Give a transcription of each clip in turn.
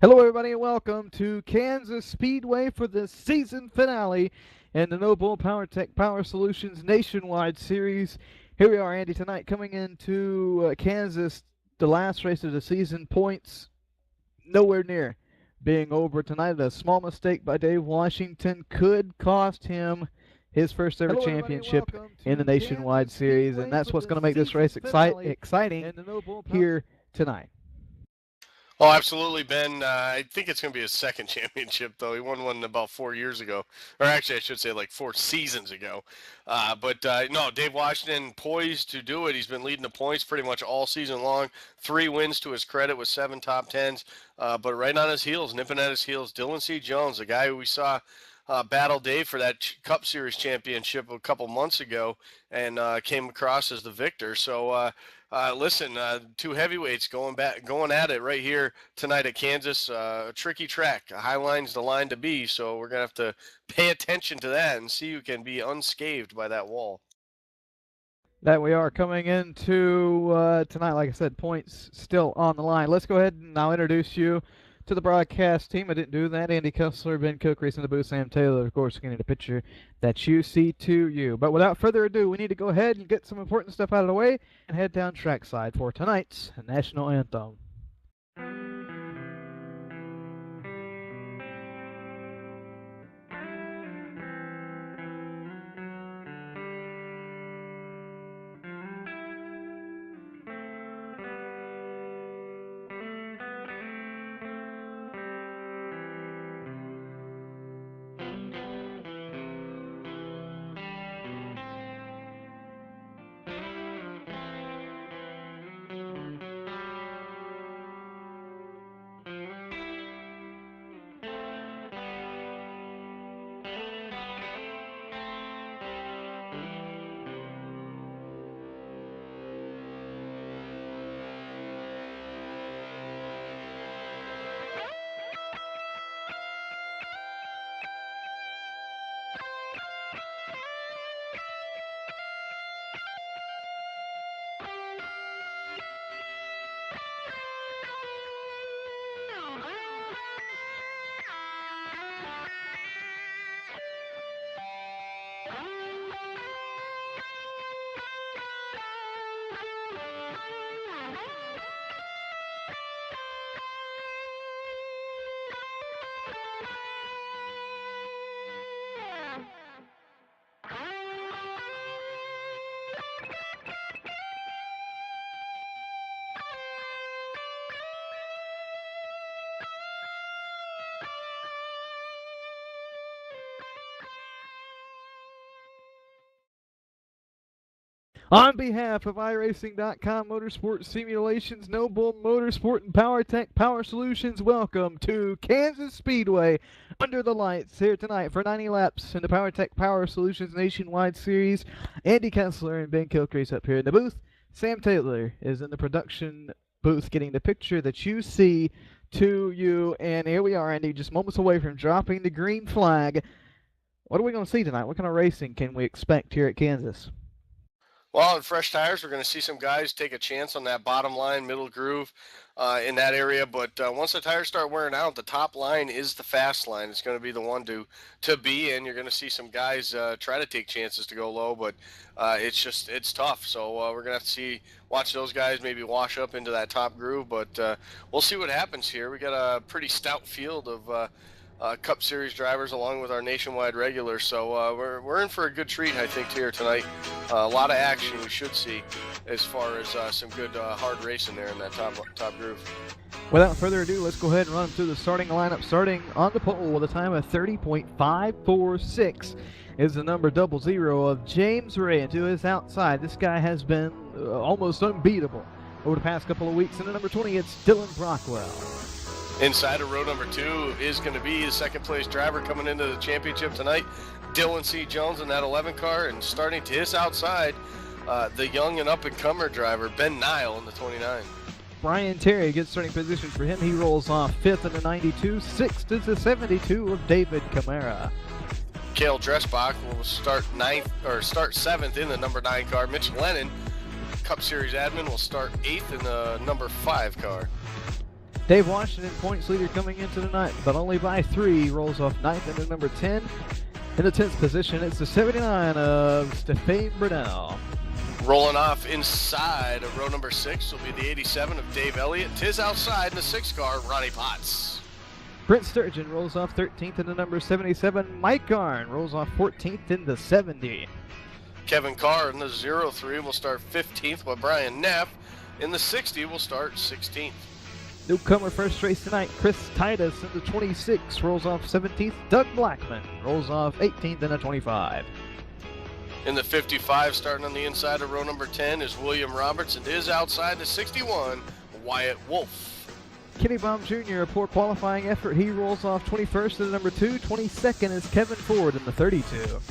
Hello, everybody, and welcome to Kansas Speedway for the season finale in the Noble Powertek Power Solutions Nationwide Series. Here we are, Andy, tonight coming into Kansas, the last race of the season. Points nowhere near being over tonight. A small mistake by Dave Washington could cost him his first ever championship in the Nationwide Series, and that's what's going to make this race exciting here tonight. Oh, absolutely, Ben. I think it's going to be his second championship, though. He won one about 4 years ago. Or actually, I should say like 4 seasons ago. No, Dave Washington poised to do it. He's been leading the points pretty much all season long. 3 wins to his credit with 7 top 10s. But right on his heels, nipping at his heels, Dylan C. Jones, the guy who we saw battle Dave for that Cup Series championship a couple months ago and came across as the victor. So, listen, 2 heavyweights going at it right here tonight at Kansas. A tricky track. High line's the line to be, so we're going to have to pay attention to that and see who can be unscathed by that wall. That we are coming into tonight. Like I said, points still on the line. Let's go ahead and I'll introduce you to the broadcast team. I didn't do that. Andy Kessler, Ben Cook, racing the booth, Sam Taylor, of course, getting the picture that you see to you. But without further ado, we need to go ahead and get some important stuff out of the way and head down trackside for tonight's national anthem. On behalf of iRacing.com Motorsport Simulations, Noble Motorsport, and Powertek Power Solutions, welcome to Kansas Speedway under the lights here tonight for 90 laps in the Powertek Power Solutions Nationwide Series. Andy Kessler and Ben Kilcrease up here in the booth. Sam Taylor is in the production booth getting the picture that you see to you. And here we are, Andy, just moments away from dropping the green flag. What are we going to see tonight? What kind of racing can we expect here at Kansas? Well, in fresh tires, we're going to see some guys take a chance on that bottom line, middle groove in that area. But once the tires start wearing out, the top line is the fast line. It's going to be the one to be in. You're going to see some guys try to take chances to go low, but it's tough. So we're going to have to watch those guys maybe wash up into that top groove. But we'll see what happens here. We got a pretty stout field of Cup Series drivers along with our nationwide regulars, so we're in for a good treat, I think, here tonight. A lot of action we should see as far as some good hard racing there in that top groove. Without further ado, let's go ahead and run through the starting lineup. Starting on the pole with a time of 30.546 is the number 00 of James Ray, and to his outside, this guy has been almost unbeatable over the past couple of weeks. And the number 20, it's Dylan Brockwell. Inside of row number 2 is going to be the second place driver coming into the championship tonight, Dylan C. Jones in that 11 car, and starting to his outside, the young and up-and-comer driver, Ben Nile in the 29. Brian Terry gets starting position for him. He rolls off 5th in the 92. 6th is the 72 of David Camara. Cale Dressbach will start 7th in the number 9 car. Mitch Lennon, Cup Series admin, will start 8th in the number 5 car. Dave Washington, points leader coming into the night, but only by 3. Rolls off 9th into number 10. In the 10th position, it's the 79 of Stefan Brunel. Rolling off inside of row number 6 will be the 87 of Dave Elliott. Tis outside in the 6 car, Ronnie Potts. Brent Sturgeon rolls off 13th into number 77. Mike Garn rolls off 14th into 70. Kevin Carr in the 03 will start 15th, while Brian Neff in the 60 will start 16th. Newcomer first race tonight, Chris Titus in the 26 rolls off 17th. Doug Blackman rolls off 18th in the 25. In the 55, starting on the inside of row number 10 is William Roberts, and is outside the 61, Wyatt Wolf. Kenny Baum Jr., a poor qualifying effort. He rolls off 21st in the number 2. 22nd is Kevin Ford in the 32.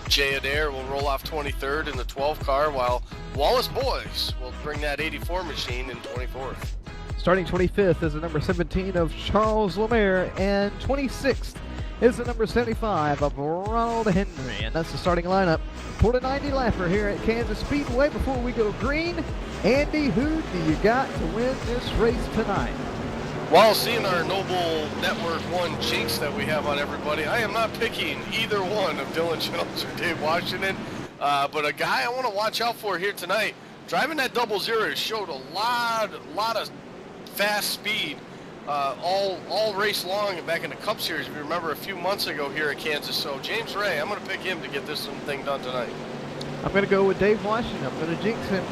Jay Adair will roll off 23rd in the 12 car, while Wallace Boyce will bring that 84 machine in 24th. Starting 25th is the number 17 of Charles Lemaire, and 26th is the number 75 of Ronald Henry. And that's the starting lineup for the 90 lapper here at Kansas Speedway. Before we go green, Andy, who do you got to win this race tonight? While seeing our Noble Network 1 jinx that we have on everybody, I am not picking either one of Dylan Jones or Dave Washington, but a guy I want to watch out for here tonight, driving that 00 showed a lot of fast speed all race long and back in the Cup Series, if you remember, a few months ago here at Kansas. So James Ray, I'm going to pick him to get this thing done tonight. I'm going to go with Dave Washington. I'm going to jinx him.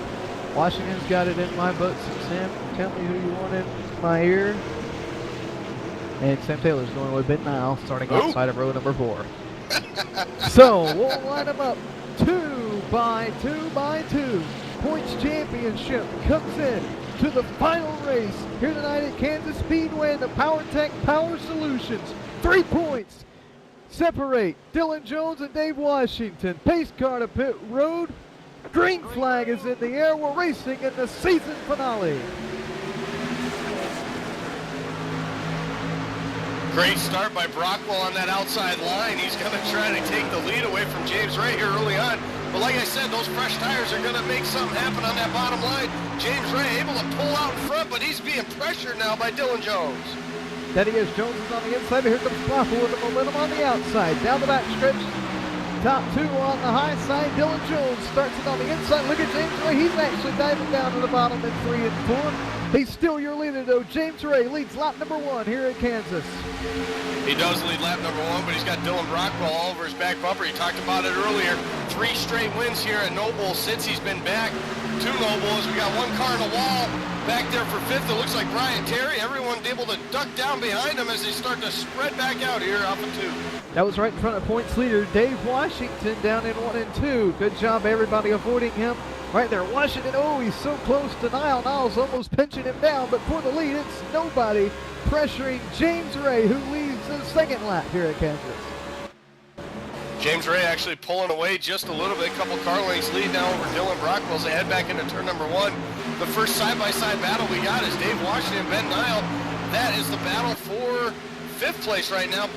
Washington's got it in my book. So Sam, tell me who you want in my ear. And Sam Taylor's going with Ben Nile, starting outside of row number 4. So we'll line them up 2 by 2 by 2. Points championship comes in to the final race here tonight at Kansas Speedway in the Powertek Power Solutions. 3 points separate Dylan Jones and Dave Washington. Pace car to pit road. Green flag is in the air. We're racing in the season finale. Great start by Brockwell on that outside line. He's going to try to take the lead away from James Ray here early on. But like I said, those fresh tires are going to make something happen on that bottom line. James Ray able to pull out in front, but he's being pressured now by Dylan Jones. That he is. Jones is on the inside. Here comes Brockwell with the momentum on the outside. Down the back stretch. Top 2 on the high side. Dylan Jones starts it on the inside. Look at James Ray. He's actually diving down to the bottom in 3 and 4. He's still your leader, though. James Ray leads lap number 1 here at Kansas. He does lead lap number 1, but he's got Dylan Brockwell all over his back bumper. He talked about it earlier. 3 straight wins here at Noble since he's been back to Noble. As we got 1 car in the wall back there for 5th. It looks like Brian Terry. Everyone able to duck down behind him as they start to spread back out here off of 2. That was right in front of points leader Dave Washington down in 1 and 2. Good job, everybody, avoiding him. Right there, Washington, oh, he's so close to Nile. Nile's almost pinching him down, but for the lead, it's nobody pressuring James Ray, who leads the 2nd lap here at Kansas. James Ray actually pulling away just a little bit. A couple car lengths lead now over Dylan Brockwell as they head back into turn number 1. The first side-by-side battle we got is Dave Washington and Ben Nile. That is the battle for 5th place right now.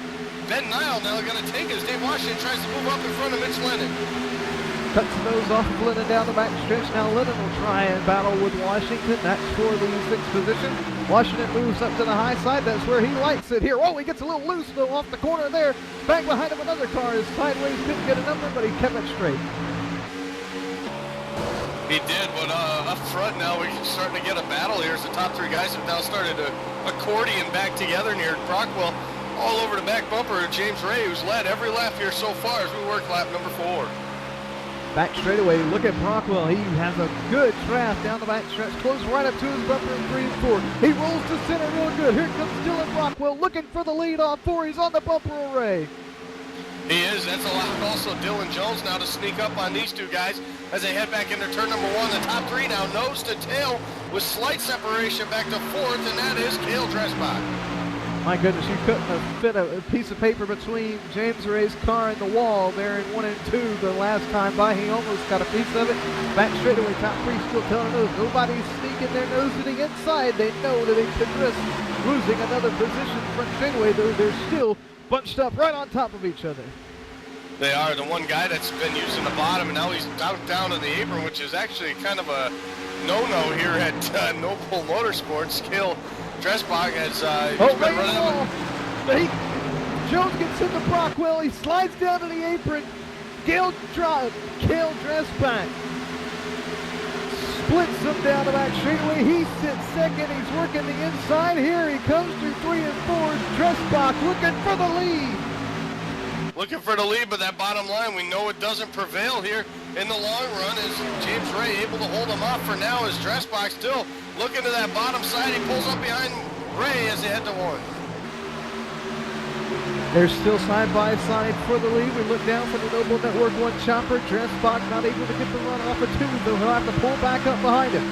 Ben Nile now going to take it as Dave Washington tries to move up in front of Mitch Lennon. Cuts the nose off of Lennon down the back stretch. Now Lennon will try and battle with Washington. That's for the 6th position. Washington moves up to the high side. That's where he likes it here. Oh, he gets a little loose, though, off the corner there. Back behind him, another car is sideways. Couldn't get a number, but he kept it straight. He did, but up front now we're starting to get a battle here as the top 3 guys have now started to accordion back together near Brockwell. All over the back bumper of James Ray, who's led every lap here so far as we work lap number 4. Back straightaway, look at Brockwell. He has a good draft down the back stretch, close right up to his bumper in 3 and 4. He rolls to center real good. Here comes Dylan Brockwell looking for the lead off 4. He's on the bumper array. He is. That's allowed also Dylan Jones now to sneak up on these 2 guys as they head back into turn number 1. The top 3 now nose to tail with slight separation back to 4th, and that is Cale Dressbach. My goodness, you couldn't have fit a piece of paper between James Ray's car and the wall there in 1 and 2 the last time by. He almost got a piece of it. Back straightaway, top 3 still telling us nobody's sneaking their nose to the inside. They know that they could risk losing another position from straightaway, though they're still bunched up right on top of each other. They are. The one guy that's been using the bottom, and now he's down in the apron, which is actually kind of a no-no here at Noble Motorsports. Cale Dressbach has Oh, he's been Ray running up. Jones gets into Brockwell. He slides down to the apron. Cale Dressbach splits him down the back straightaway. He sits second. He's working the inside. Here he comes through 3 and 4. Dressbach looking for the lead. Looking for the lead, but that bottom line, we know it doesn't prevail here in the long run. Is James Ray able to hold him off for now? Is Dressbach still looking to that bottom side? He pulls up behind Ray as they head to 1. They're still side by side for the lead. We look down for the Noble Network 1 chopper. Dressbach not able to get the run off of 2, so he'll have to pull back up behind him.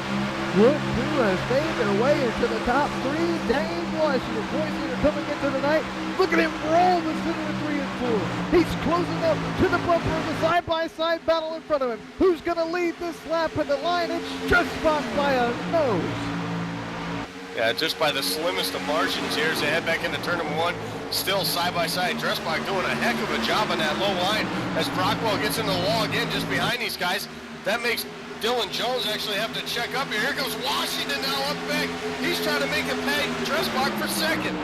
Look who has made their way into the top 3. Dave Washington. Boys that are coming into the night. Look at him roll the center of 3 and 4. He's closing up to the bumper of the side-by-side battle in front of him. Who's going to lead this lap in the line? It's Dressbach by a nose. Yeah, just by the slimmest of margins here as they head back into turn number 1. Still side-by-side. Dressbach doing a heck of a job on that low line as Brockwell gets into the wall again just behind these guys. That makes Dylan Jones actually have to check up here. Here goes Washington now up big. He's trying to make it pay Dressbach for second.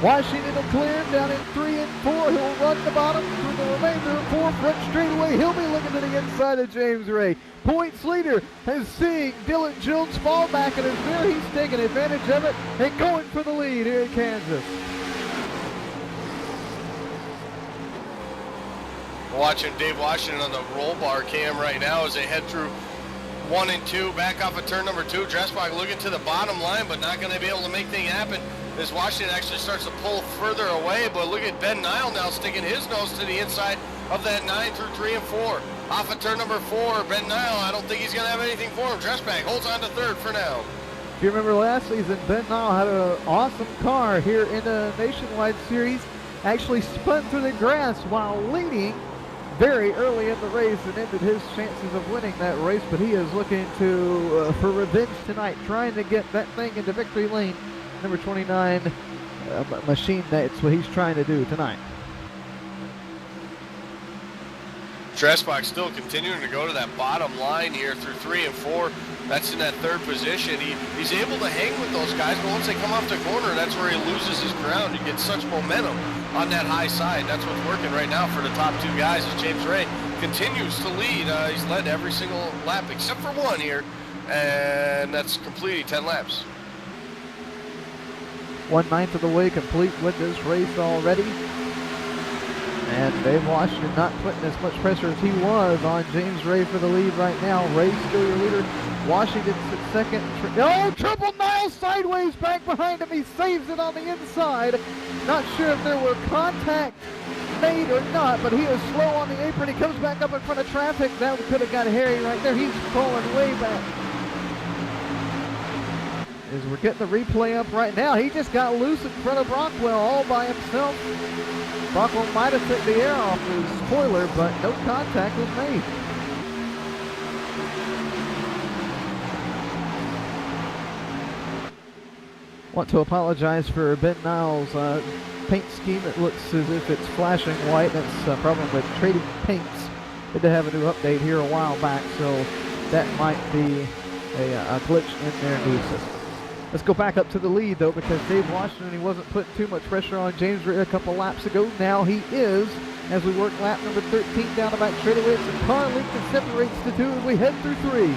Washington will clear him down in 3 and 4. He'll run the bottom through the remainder of 4 front straightaway. He'll be looking to the inside of James Ray. Points leader is seeing Dylan Jones fall back, and is there. He's taking advantage of it and going for the lead here in Kansas. Watching Dave Washington on the roll bar cam right now as they head through 1 and 2, back off of turn number 2. Dressbach looking to the bottom line, but not going to be able to make things happen as Washington actually starts to pull further away. But look at Ben Nile now sticking his nose to the inside of that 9 through 3 and 4. Off of turn number 4, Ben Nile, I don't think he's going to have anything for him. Dressbach holds on to 3rd for now. If you remember last season, Ben Nile had an awesome car here in the Nationwide Series. Actually spun through the grass while leading very early in the race and ended his chances of winning that race, but he is looking to for revenge tonight, trying to get that thing into victory lane. Number 29 machine, that's what he's trying to do tonight. Dressbach still continuing to go to that bottom line here through 3 and 4. That's in that 3rd position. He's able to hang with those guys, but once they come off the corner, that's where he loses his ground. He gets such momentum on that high side. That's what's working right now for the top 2 guys as James Ray continues to lead. He's led every single lap except for 1 here, and that's completely 10 laps. 1/9 of the way complete with this race already. And Dave Washington not putting as much pressure as he was on James Ray for the lead right now. Ray still your leader. Washington at second. Oh, triple Nile sideways back behind him. He saves it on the inside. Not sure if there were contact made or not, but he is slow on the apron. He comes back up in front of traffic. That could have got Harry right there. He's falling way back. As we're getting the replay up right now, he just got loose in front of Brockwell all by himself. Brockwell might have took the air off his spoiler, but no contact was made. Want to apologize for Ben Niles' paint scheme. It looks as if it's flashing white. That's a problem with Trading Paints. Did have a new update here a while back, so that might be a glitch in their new system. Let's go back up to the lead, though, because Dave Washington, he wasn't putting too much pressure on James Ray a couple laps ago. Now he is, as we work lap number 13 down the back straightaway. It's a car link that separates the 2 as we head through 3.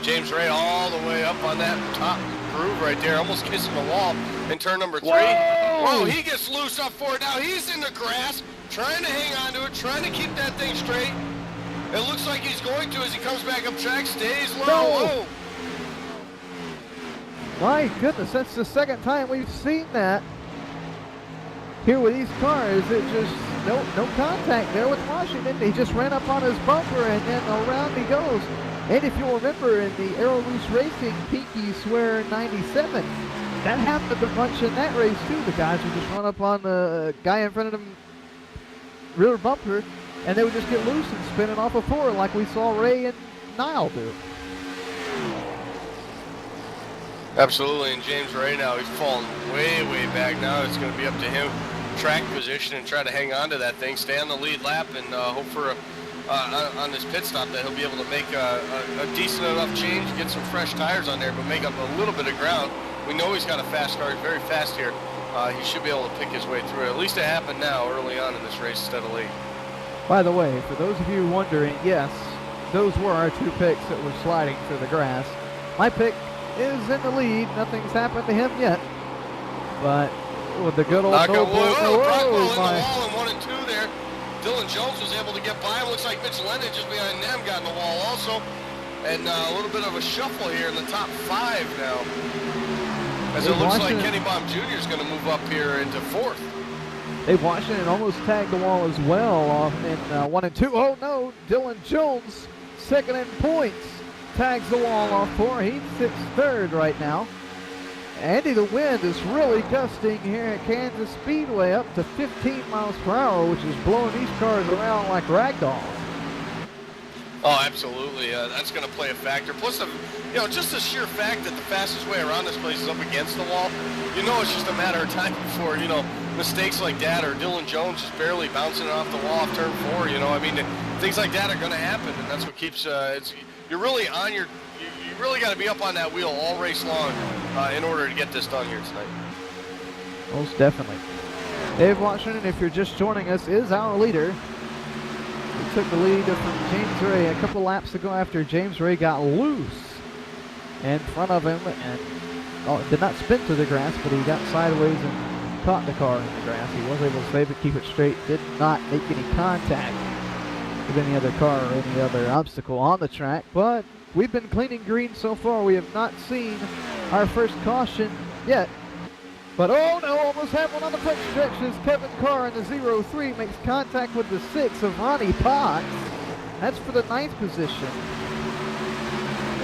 James Ray all the way up on that top groove right there, almost kissing the wall in turn number 3. Whoa, he gets loose up for it now. He's in the grass, trying to hang on to it, trying to keep that thing straight. It looks like he's going to as he comes back up track, stays low. No. Whoa. My goodness, that's the second time we've seen that here with these cars. It just, no contact there with Washington. He just ran up on his bumper and then around he goes. And if you'll remember in the Aero Loose Racing Pinky Swear 97, that happened a bunch in that race too. The guys would just run up on the guy in front of them rear bumper and they would just get loose and spinning off a 4 like we saw Ray and Nile do. Absolutely, and James Ray now, he's falling way, way back now. It's going to be up to him, track position, and try to hang on to that thing, stay on the lead lap, and hope for on this pit stop that he'll be able to make a decent enough change, get some fresh tires on there, but make up a little bit of ground We know he's got a fast car. He's very fast here. He should be able to pick his way through it. At least it happened now, early on in this race instead of late. By the way, for those of you wondering, yes, those were our 2 picks that were sliding through the grass. My pick is in the lead. Nothing's happened to him yet. But with the good old Brockwell in the my. wall in 1 and 2 there. Dylan Jones was able to get by him. Looks like Mitch Lennon just behind them got in the wall also. And a little bit of a shuffle here in the top 5 now. As it looks like Kenny Baum Jr. is going to move up here into 4th. Dave Washington almost tagged the wall as well off in 1 and 2. Oh no, Dylan Jones, 2nd in points, tags the wall off 4. He sits 3rd right now. Andy, the wind is really gusting here at Kansas Speedway up to 15 miles per hour, which is blowing these cars around like rag dolls. Oh, absolutely. That's going to play a factor. Plus, just the sheer fact that the fastest way around this place is up against the wall, it's just a matter of time before, mistakes like that, or Dylan Jones just barely bouncing it off the wall off turn 4, things like that are going to happen, and that's what keeps, you're really on you really got to be up on that wheel all race long in order to get this done here tonight. Most definitely. Dave Washington, if you're just joining us, is our leader. He took the lead from James Ray a couple laps ago after James Ray got loose in front of him and did not spin to the grass, but he got sideways and caught the car in the grass. He was able to save it, keep it straight, did not make any contact with any other car or any other obstacle on the track, but we've been cleaning green so far. We have not seen our first caution yet. But oh no, almost had one on the front stretch as Kevin Carr in the 0-3 makes contact with the 6 of Ronnie Potts. That's for the 9th position.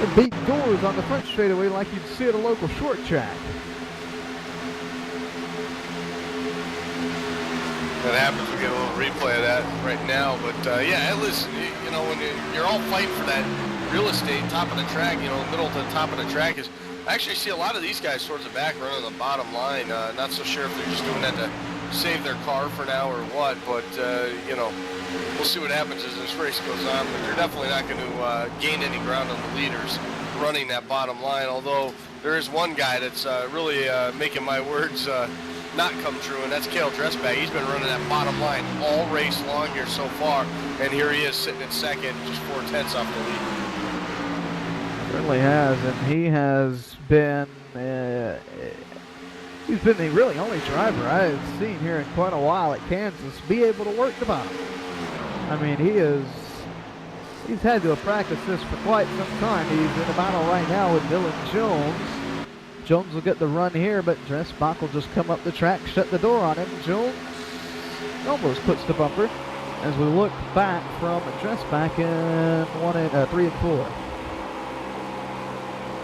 It beat doors on the front straightaway like you'd see at a local short track. That happens. We get a little replay of that right now. But yeah, listen, when you're all fighting for that real estate, top of the track, middle to the top of the track is. I actually see a lot of these guys towards the back running the bottom line. Not so sure if they're just doing that to save their car for now or what, but, we'll see what happens as this race goes on. But you're definitely not going to gain any ground on the leaders running that bottom line, although there is one guy that's really making my words not come true, and that's Cale Dressback. He's been running that bottom line all race long here so far, and here he is sitting in 2nd, just 4/10 off the lead. Certainly has, and he has been he's been the really only driver I've seen here in quite a while at Kansas be able to work the bottom. I mean, he's had to have practiced this for quite some time. He's in a battle right now with Dylan Jones. Jones will get the run here, but Dressbach will just come up the track, shut the door on him. Jones almost puts the bumper as we look back from Dressbach in 3 and 4.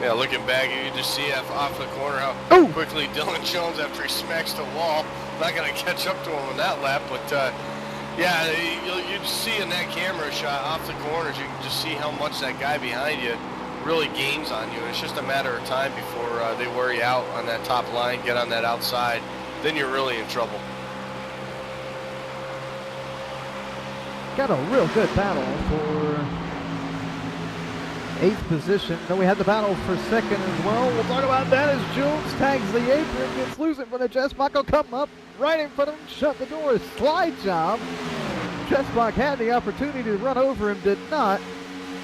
Yeah, looking back, you can just see off the corner how quickly Dylan Jones, after he smacks the wall, not going to catch up to him in that lap. But, yeah, you just see in that camera shot off the corners, you can just see how much that guy behind you really gains on you. And it's just a matter of time before they wear you out on that top line, get on that outside. Then you're really in trouble. Got a real good battle for 8th position. Then we had the battle for 2nd as well. We'll talk about that as Jones tags the apron, gets loose in front of Dressbach. Will come up right in front of him, shut the door, slide job. Dressbach had the opportunity to run over him, did not,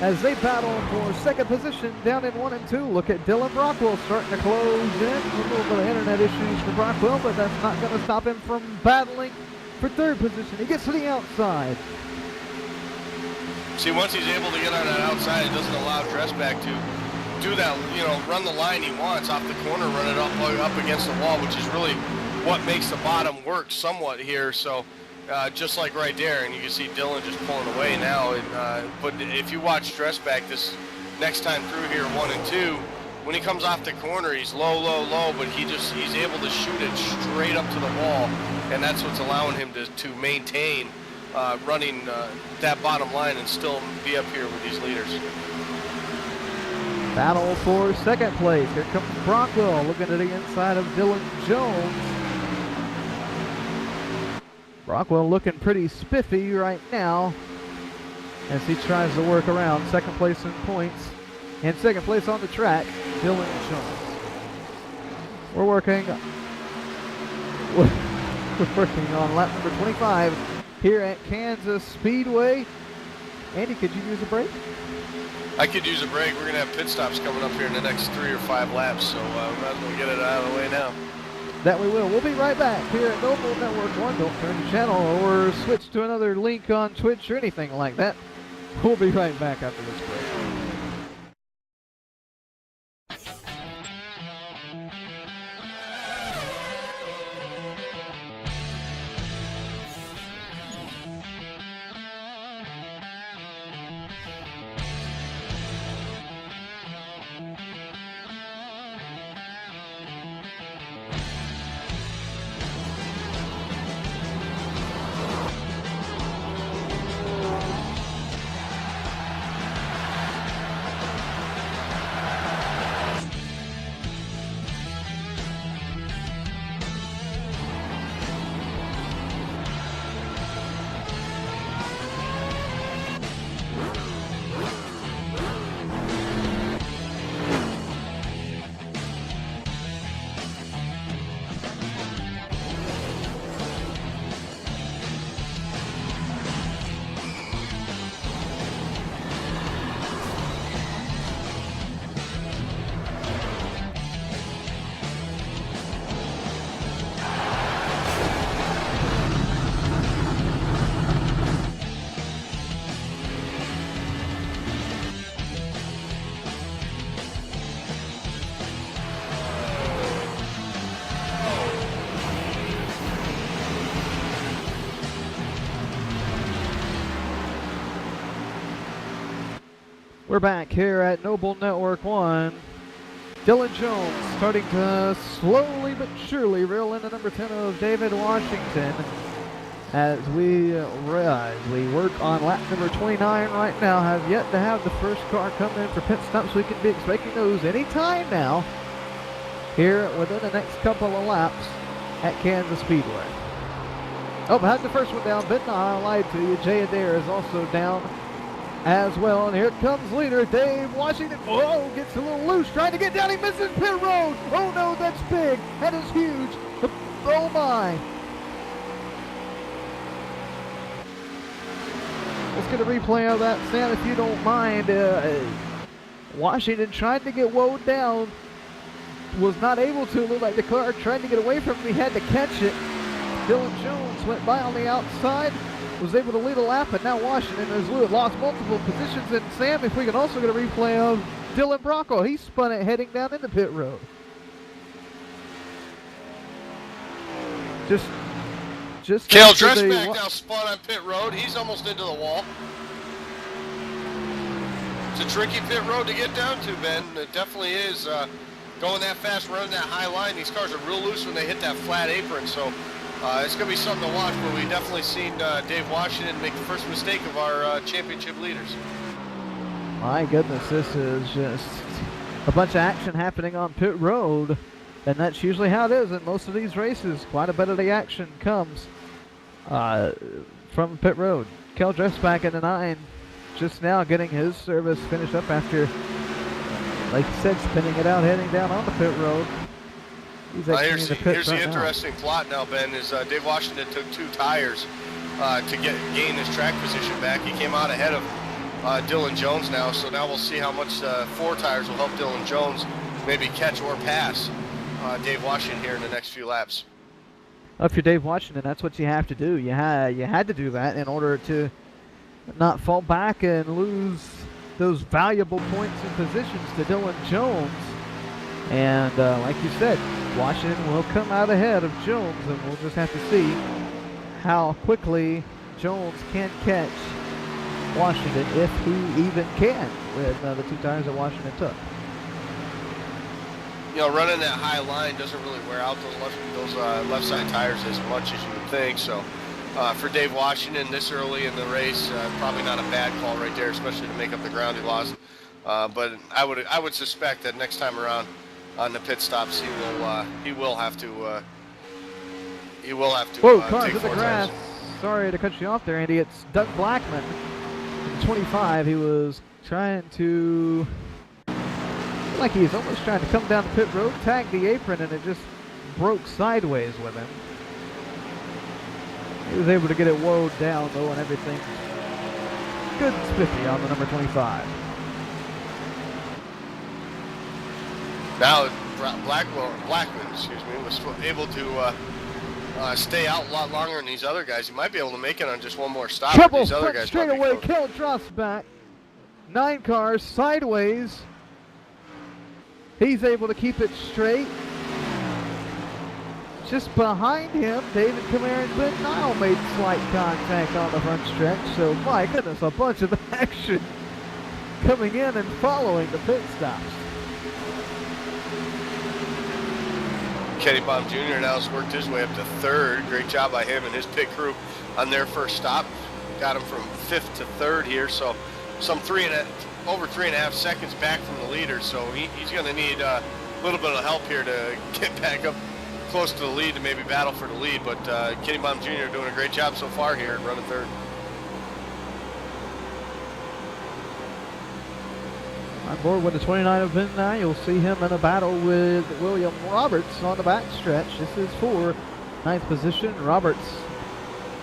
as they battle for 2nd position down in 1 and 2. Look at Dylan Brockwell starting to close in. A little bit of internet issues for Brockwell, but that's not going to stop him from battling for 3rd position. He gets to the outside. See, once he's able to get on that outside, it doesn't allow Dressback to do that, run the line he wants off the corner, run it up against the wall, which is really what makes the bottom work somewhat here. So just like right there, and you can see Dylan just pulling away now. But if you watch Dressback this next time through here, 1 and 2, when he comes off the corner, he's low, but he's able to shoot it straight up to the wall, and that's what's allowing him to maintain running that bottom line and still be up here with these leaders. Battle for 2nd place. Here comes Brockwell looking at the inside of Dylan Jones. Brockwell looking pretty spiffy right now as he tries to work around 2nd place in points and 2nd place on the track, Dylan Jones. We're working. We're working on lap number 25 here at Kansas Speedway. Andy, could you use a break? I could use a break. We're going to have pit stops coming up here in the next 3 or 5 laps, so we might as well get it out of the way now. That we will. We'll be right back here at Noble Network 1. Don't turn the channel or switch to another link on Twitch or anything like that. We'll be right back after this break. We're back here at Noble Network 1. Dylan Jones starting to slowly but surely reel into number 10 of David Washington as we work on lap number 29 right now. Have yet to have the first car come in for pit stops. We can be expecting those anytime now here within the next couple of laps at Kansas Speedway. Oh, had the first one down, but no, I lied to you. Jay Adair is also down as well, and here comes leader Dave Washington. Whoa, gets a little loose, trying to get down. He misses pit road. Oh no, that's big. That is huge. Oh my. Let's get a replay of that, Sam, if you don't mind. Washington tried to get woed down, was not able to. Looked like the car tried to get away from him. He had to catch it. Dylan Jones went by on the outside, was able to lead a lap, and now Washington has lost multiple positions. And Sam, if we can also get a replay of Dylan Brocco, he spun it heading down into pit road. Just Cale Dressback now spun on pit road. He's almost into the wall. It's a tricky pit road to get down to, Ben. It definitely is. Going that fast, running that high line, these cars are real loose when they hit that flat apron, so it's going to be something to watch, but we definitely seen Dave Washington make the first mistake of our championship leaders. My goodness, this is just a bunch of action happening on pit road, and that's usually how it is in most of these races. Quite a bit of the action comes from pit road. Kel Dressback in the 9, just now getting his service finished up after, like you said, spinning it out, heading down on the pit road. Here's the interesting plot now, Ben, is Dave Washington took 2 tires to gain his track position back. He came out ahead of Dylan Jones now, so now we'll see how much 4 tires will help Dylan Jones maybe catch or pass Dave Washington here in the next few laps. If you're Dave Washington, that's what you have to do. You had to do that in order to not fall back and lose those valuable points and positions to Dylan Jones. And like you said, Washington will come out ahead of Jones, and we'll just have to see how quickly Jones can catch Washington, if he even can, with the 2 tires that Washington took. You know, running that high line doesn't really wear out those left side tires as much as you would think. So for Dave Washington this early in the race, probably not a bad call right there, especially to make up the ground he lost. But I would suspect that next time around on the pit stops, he will have to Whoa, cars take in the 4 grass. tires. Sorry to cut you off there, Andy. It's Doug Blackman, 25. He was trying to Like he's almost trying to come down the pit road, tag the apron, and it just broke sideways with him. He was able to get it woed down, though, and everything good and spiffy on the number 25. Now, Blackman, was able to stay out a lot longer than these other guys. He might be able to make it on just one more stop. Trouble These other guys straight away. Kell drops back. 9 cars sideways. He's able to keep it straight. Just behind him, David Kamara and Ben Nile made slight contact on the front stretch. So, my goodness, a bunch of action coming in and following the pit stops. Kenny Baum Jr. now has worked his way up to 3rd. Great job by him and his pit crew on their first stop. Got him from 5th to 3rd here, so some over 3.5 seconds back from the leader. So he's going to need a little bit of help here to get back up close to the lead to maybe battle for the lead. But Kenny Baum Jr. doing a great job so far here running 3rd. On board with the 29 of Ben Nye, you'll see him in a battle with William Roberts on the back stretch. This is for 9th position. Roberts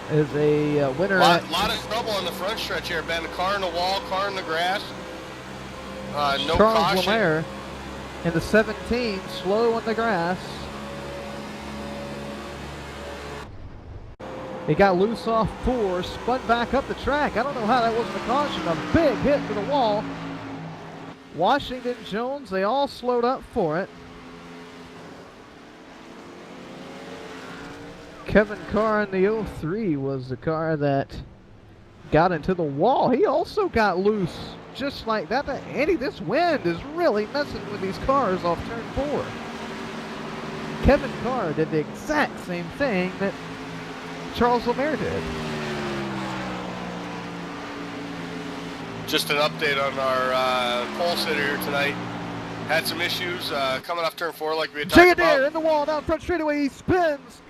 is a winner. Lot of trouble on the front stretch here, Ben. Car in the wall, car in the grass. No Charles caution. Lemaire in the 17, slow on the grass. He got loose off 4, spun back up the track. I don't know how that wasn't a caution. A big hit to the wall. Washington, Jones, they all slowed up for it. Kevin Carr in the 03 was the car that got into the wall. He also got loose just like that. Andy, this wind is really messing with these cars off turn 4. Kevin Carr did the exact same thing that Charles Lemaire did. Just an update on our pole sitter here tonight. Had some issues coming off turn 4 like we had talked about. In the wall down front straightaway, he spins.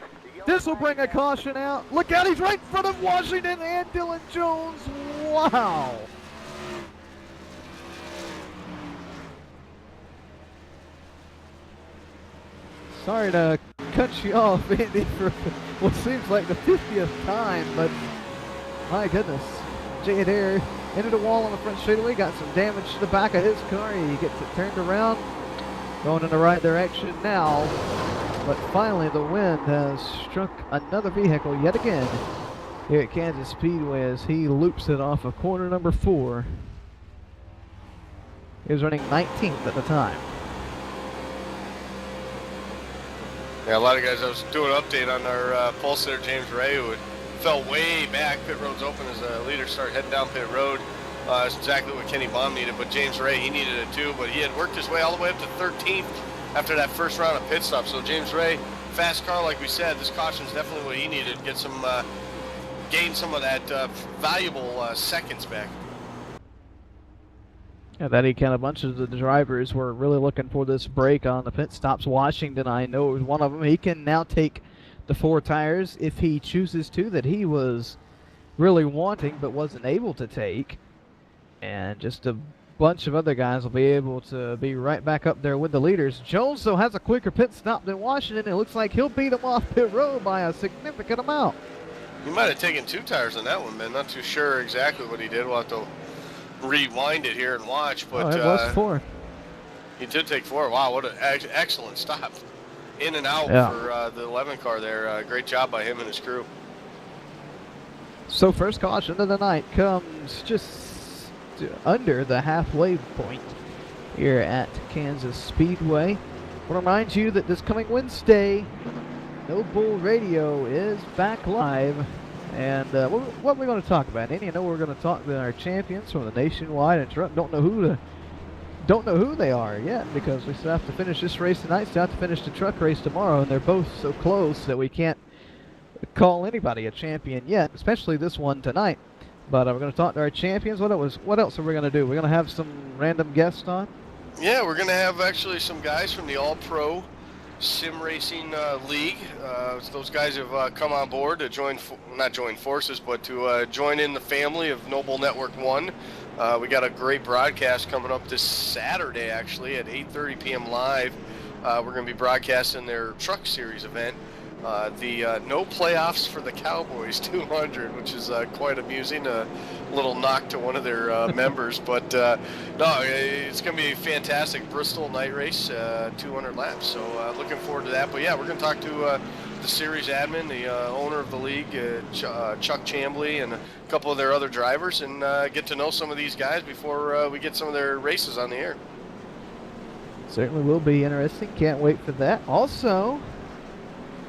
This will bring a caution out. Look out, he's right in front of Washington and Dylan Jones. Wow. Sorry to cut you off, Andy, for what seems like the 50th time, but my goodness. Jay Adair into the wall on the front straightaway, got some damage to the back of his car. He gets it turned around, going in the right direction now. But finally, the wind has struck another vehicle yet again here at Kansas Speedway as he loops it off of corner number 4. He was running 19th at the time. Yeah, a lot of guys. I was doing an update on our pole sitter James Ray, who fell way back. Pit road's open as the leaders start heading down pit road. That's exactly what Kenny Baum needed, but James Ray, he needed it too. But he had worked his way all the way up to 13th after that first round of pit stops. So James Ray, fast car, like we said, this caution's definitely what he needed to get some, gain some of that valuable seconds back. Yeah, that he kind of bunch of the drivers were really looking for this break on the pit stops. Washington, I know, was one of them. He can now take the 4 tires if he chooses to, that he was really wanting but wasn't able to take. And just a bunch of other guys will be able to be right back up there with the leaders. Jones, though, has a quicker pit stop than Washington. It looks like he'll beat him off pit road by a significant amount. He might have taken 2 tires on that one, man. Not too sure exactly what he did. We'll have to rewind it here and watch. But it was 4. He did take 4. Wow, what an excellent stop. In and out for the 11 car there. Great job by him and his crew. So first caution of the night comes just under the halfway point here at Kansas Speedway. I want to remind you that this coming Wednesday, No Bull Radio is back live. And what are we going to talk about, Andy? I know we're going to talk to our champions from the Nationwide and Truck. Don't know who they are yet, because we still have to finish this race tonight, still have to finish the truck race tomorrow, and they're both so close that we can't call anybody a champion yet, especially this one tonight. But we're going to talk to our champions. What else are we going to do? We're going to have some random guests on? Yeah, we're going to have actually some guys from the All-Pro Sim Racing League. Those guys have come on board to not join forces, but to join in the family of Noble Network 1. We got a great broadcast coming up this Saturday, actually, at 8:30 p.m. live. We're going to be broadcasting their Truck Series event. The no playoffs for the Cowboys 200, which is quite amusing. A little knock to one of their members, but no, it's going to be a fantastic Bristol night race, 200 laps. So looking forward to that. But yeah, we're going to talk to the series admin, the owner of the league, Chuck Chambly, and a couple of their other drivers, and get to know some of these guys before we get some of their races on the air. Certainly will be interesting. Can't wait for that. Also,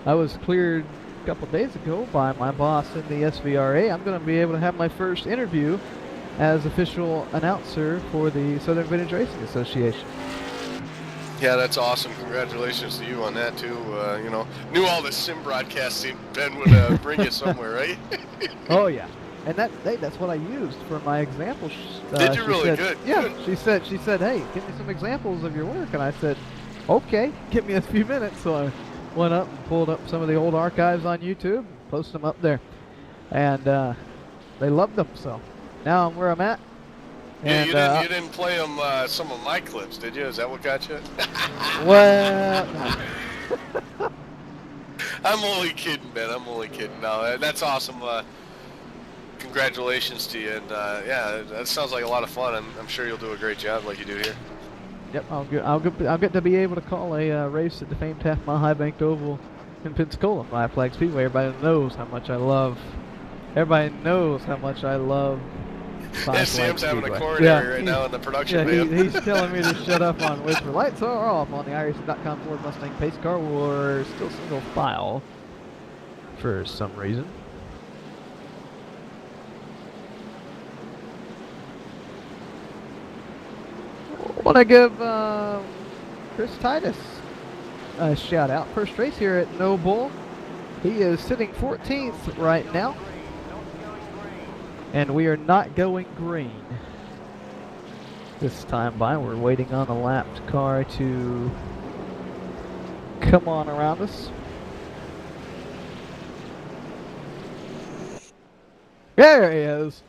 I was cleared a couple days ago by my boss in the SVRA. I'm going to be able to have my first interview as official announcer for the Southern Vintage Racing Association. Yeah, that's awesome. Congratulations to you on that too. You know, knew all the sim broadcasting Ben would bring you somewhere, right? Oh yeah, and that's what I used for my examples. Did you really? Good. Yeah. Good. She said, hey, give me some examples of your work, and I said, okay, give me a few minutes. So I went up and pulled up some of the old archives on YouTube, posted them up there, and they loved them. So now I'm where I'm at. Yeah, And, you didn't play them some of my clips, did you? Is that what got you? Well, I'm only kidding, Ben. I'm only kidding. No, that's awesome. Congratulations to you, and yeah, that sounds like a lot of fun. I'm sure you'll do a great job like you do here. yep, I'll get to be able to call a race at the famed Half Mile High Banked Oval in Pensacola, Five Flag Speedway. Everybody knows how much I love. Yeah, Sam's having a coronary right now in the production. Yeah, he's telling me to shut up on wait for lights are off on the iRacing.com Ford Mustang pace car. We're still single file for some reason. I want to give Chris Titus a shout out. First race here at Noble. He is sitting 14th right now. And we are not going green this time by. We're waiting on a lapped car to come on around us. There he is.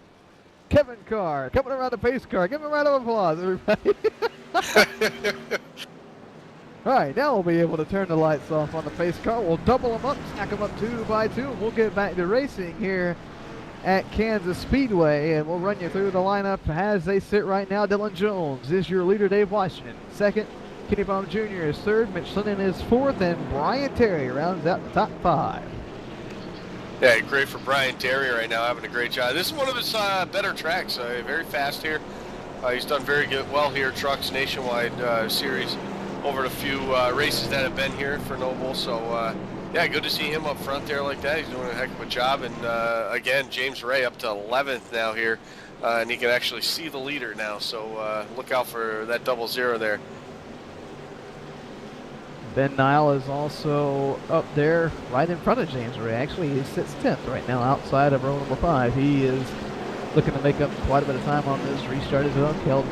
Kevin Carr coming around the pace car. Give him a round of applause, everybody. All right, now we'll be able to turn the lights off on the pace car. We'll double them up, stack them up 2 by 2, and we'll get back to racing here at Kansas Speedway, and we'll run you through the lineup as they sit right now. Dylan Jones is your leader, Dave Washington. Second, Kenny Baum Jr. is third, Mitch Lennon is fourth, and Brian Terry rounds out the top 5. Yeah, great for Brian Terry right now, having a great job. This is one of his better tracks, very fast here. He's done very well here, Trucks Nationwide Series, over the few races that have been here for Noble, so yeah, good to see him up front there like that. He's doing a heck of a job. And again, James Ray up to 11th now here. And he can actually see the leader now. So look out for that 00 there. Ben Nile is also up there right in front of James Ray. Actually, he sits 10th right now outside of row number 5. He is looking to make up quite a bit of time on this restart as well. Kel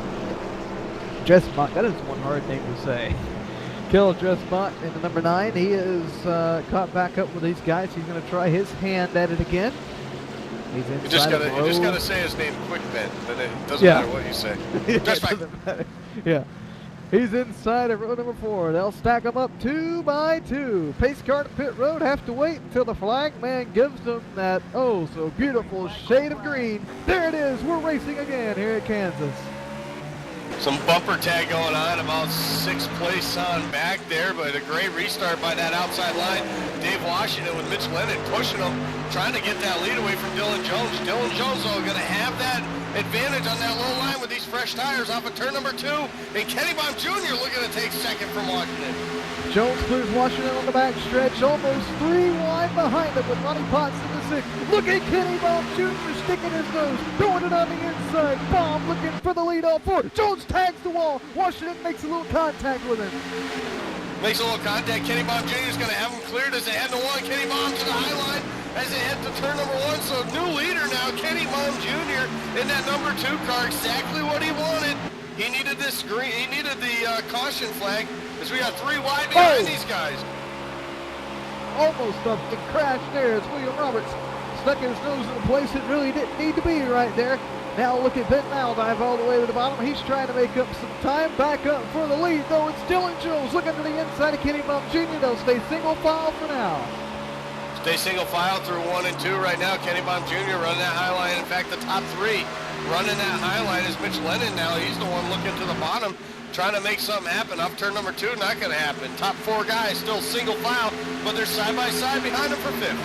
Dressbach, that is one hard name to say. Kel Dressbach in the number 9. He is caught back up with these guys. He's going to try his hand at it again. He's inside you just gotta say his name quick, Ben. Then it doesn't matter what you say. Dressbach. Yeah. He's inside of row number 4. They'll stack them up 2 by 2. Pace car to pit road. Have to wait until the flag man gives them that oh so beautiful shade of green. There it is. We're racing again here at Kansas. Some bumper tag going on, about 6th place on back there, but a great restart by that outside line. Dave Washington with Mitch Lennon pushing him, trying to get that lead away from Dylan Jones. Dylan Jones, though, going to have that advantage on that low line with these fresh tires off of turn number 2. And Kenny Baum Jr. looking to take second from Washington. Jones clears Washington on the back stretch, almost 3 wide behind him with Ronnie Potts in the 6th. Look at Kenny Baum Jr. sticking his nose, throwing it on the inside. Baum looking for the lead off 4. Jones tags the wall. Washington makes a little contact with him. Makes a little contact. Kenny Baum Jr. is going to have him cleared as they head to 1. Kenny Baum to the high line as they head to turn number 1. So new leader now, Kenny Baum Jr. in that number 2 car. Exactly what he wanted. He needed this green. He needed the caution flag. as we got 3 wide behind these guys. Almost up the crash there as William Roberts stuck his nose in a place it really didn't need to be right there. Now look at Ben Nile dive all the way to the bottom. He's trying to make up some time. Back up for the lead, though. It's Dylan Jones looking to the inside of Kenny Bum Jr. They'll stay single file for now. Stay single file through 1 and 2 right now. Kenny Bum Jr. running that high line. In fact, the top 3 running that high line is Mitch Lennon now. He's the one looking to the bottom, trying to make something happen. Off turn number 2, not going to happen. Top 4 guys still single file, but they're side by side behind him for 5th.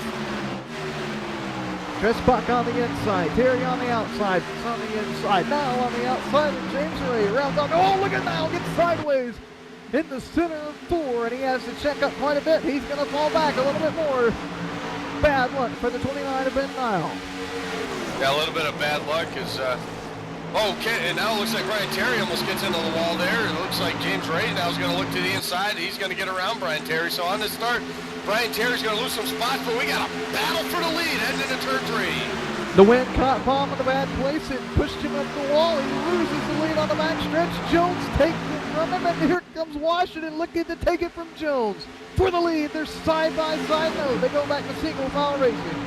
Tresbach on the inside, Terry on the outside, it's on the inside, now on the outside, and James Ray rounds on. Oh, look at now, gets sideways in the center of 4, and he has to check up quite a bit. He's going to fall back a little bit more. Bad luck for the 29 of Ben Nile. Yeah, a little bit of bad luck is, okay, and now it looks like Brian Terry almost gets into the wall there. It looks like James Ray now is going to look to the inside. He's going to get around Brian Terry. So on this start, Brian Terry's going to lose some spots, but we got a battle for the lead heading into turn 3. The wind caught Palm in a bad place and pushed him up the wall. He loses the lead on the backstretch. Jones takes it from him, and here comes Washington looking to take it from Jones. For the lead, they're side by side. No, they go back to single file racing.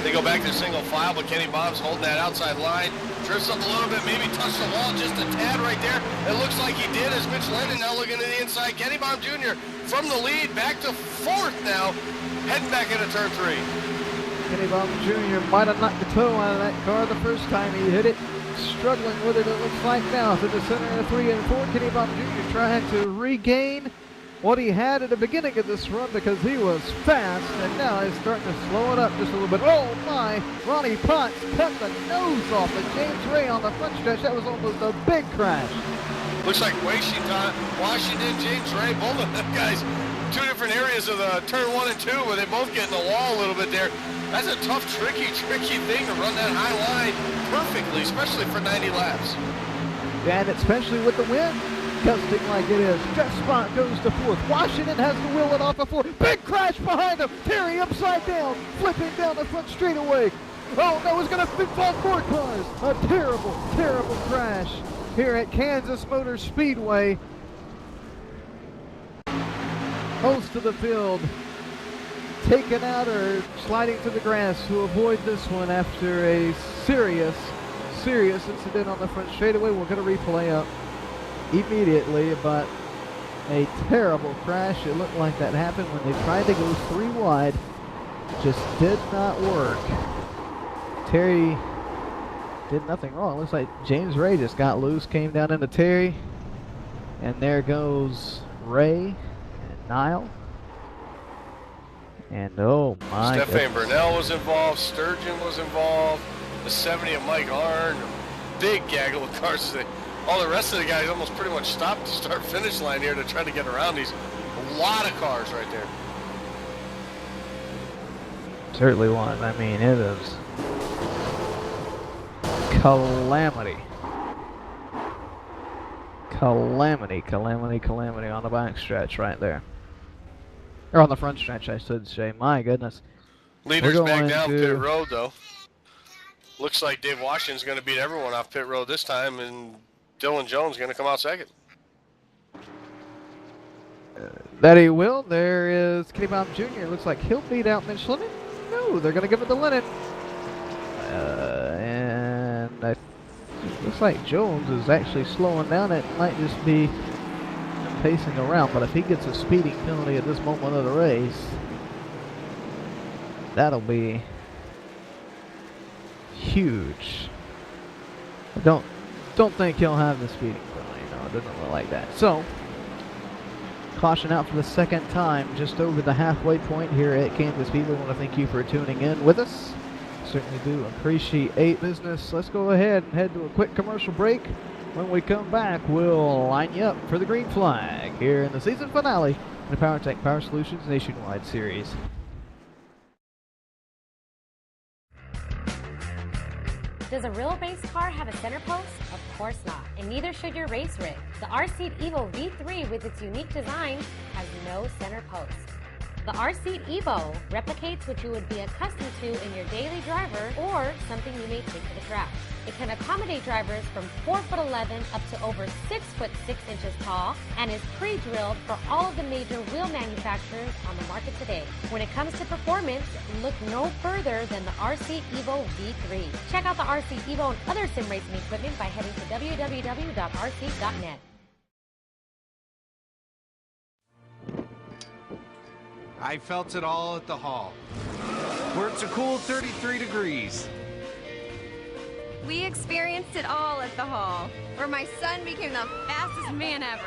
They go back to single file, but Kenny Bob's holding that outside line. Drifts up a little bit, maybe touched the wall just a tad right there. It looks like he did as Mitch Lennon now looking to the inside. Kenny Bob Jr. from the lead back to 4th now, heading back into turn 3. Kenny Bob Jr. might have knocked the toe out of that car the first time he hit it. Struggling with it looks like now. To the center of 3 and 4, Kenny Bob Jr. trying to regain what he had at the beginning of this run because he was fast, and now he's starting to slow it up just a little bit. Oh my, Ronnie Potts cut the nose off of James Ray on the front stretch. That was almost a big crash. Looks like Washington, James Ray, both of them guys, 2 different areas of the turn 1 and 2 where they both get in the wall a little bit there. That's a tough, tricky thing to run that high line perfectly, especially for 90 laps. And especially with the wind gusting like it is. Tresbach goes to 4th. Washington has to wheel it off of 4. Big crash behind him. Terry upside down, flipping down the front straightaway. Oh no, it's going to fall 4 cars. A terrible, terrible crash here at Kansas Motor Speedway. Most of the field taken out or sliding to the grass to avoid this one after a serious incident on the front straightaway. We're going to replay up immediately, but a terrible crash. It looked like that happened when they tried to go 3 wide. Just did not work. Terry did nothing wrong. It looks like James Ray just got loose, came down into Terry, and there goes Ray and Nile. And oh my goodness. Stefan Burnell was involved, Sturgeon was involved, the 70 of Mike Arn, big gaggle of cars. All the rest of the guys almost pretty much stopped to start finish line here to try to get around these. A lot of cars right there. Certainly was. I mean, it is calamity. Calamity on the back stretch right there. Or on the front stretch, I should say. My goodness. Leaders back down pit road, though. Looks like Dave Washington's going to beat everyone off pit road this time, and Dylan Jones going to come out second. That he will. There is Kenny Baum Jr. Looks like he'll beat out Mitch Lennon. No, they're going to give it to Lennon. And it looks like Jones is actually slowing down. It might just be pacing around, but if he gets a speeding penalty at this moment of the race, that'll be huge. I don't think he'll have the speeding penalty. No, it doesn't look like that. So, caution out for the second time, just over the halfway point here at Kansas Speedway. I want to thank you for tuning in with us. Certainly do appreciate business. Let's go ahead and head to a quick commercial break. When we come back, we'll line you up for the green flag here in the season finale in the Powertek Power Solutions Nationwide Series. Does a real race car have a center post? Of course not, and neither should your race rig. The R-Seat Evo V3 with its unique design has no center post. The R-Seat Evo replicates what you would be accustomed to in your daily driver or something you may take to the track. It can accommodate drivers from 4'11" up to over 6'6" tall and is pre-drilled for all of the major wheel manufacturers on the market today. When it comes to performance, look no further than the R-Seat Evo V3. Check out the R-Seat Evo and other sim racing equipment by heading to www.rseat.net. I felt it all at the hall, where it's a cool 33 degrees. We experienced it all at the hall, where my son became the fastest man ever.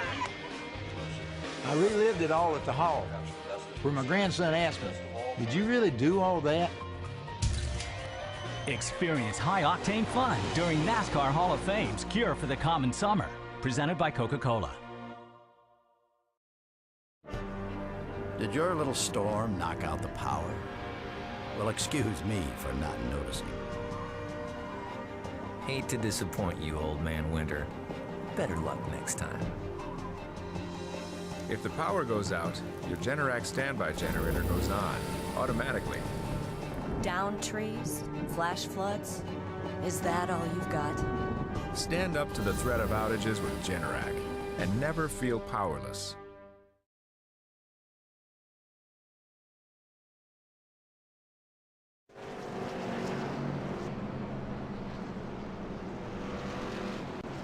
I relived it all at the hall, where my grandson asked me, "Did you really do all that?" Experience high-octane fun during NASCAR Hall of Fame's Cure for the Common Summer, presented by Coca-Cola. Did your little storm knock out the power? Well, excuse me for not noticing. Hate to disappoint you, Old Man Winter. Better luck next time. If the power goes out, your Generac standby generator goes on, automatically. Down trees? Flash floods? Is that all you've got? Stand up to the threat of outages with Generac and never feel powerless.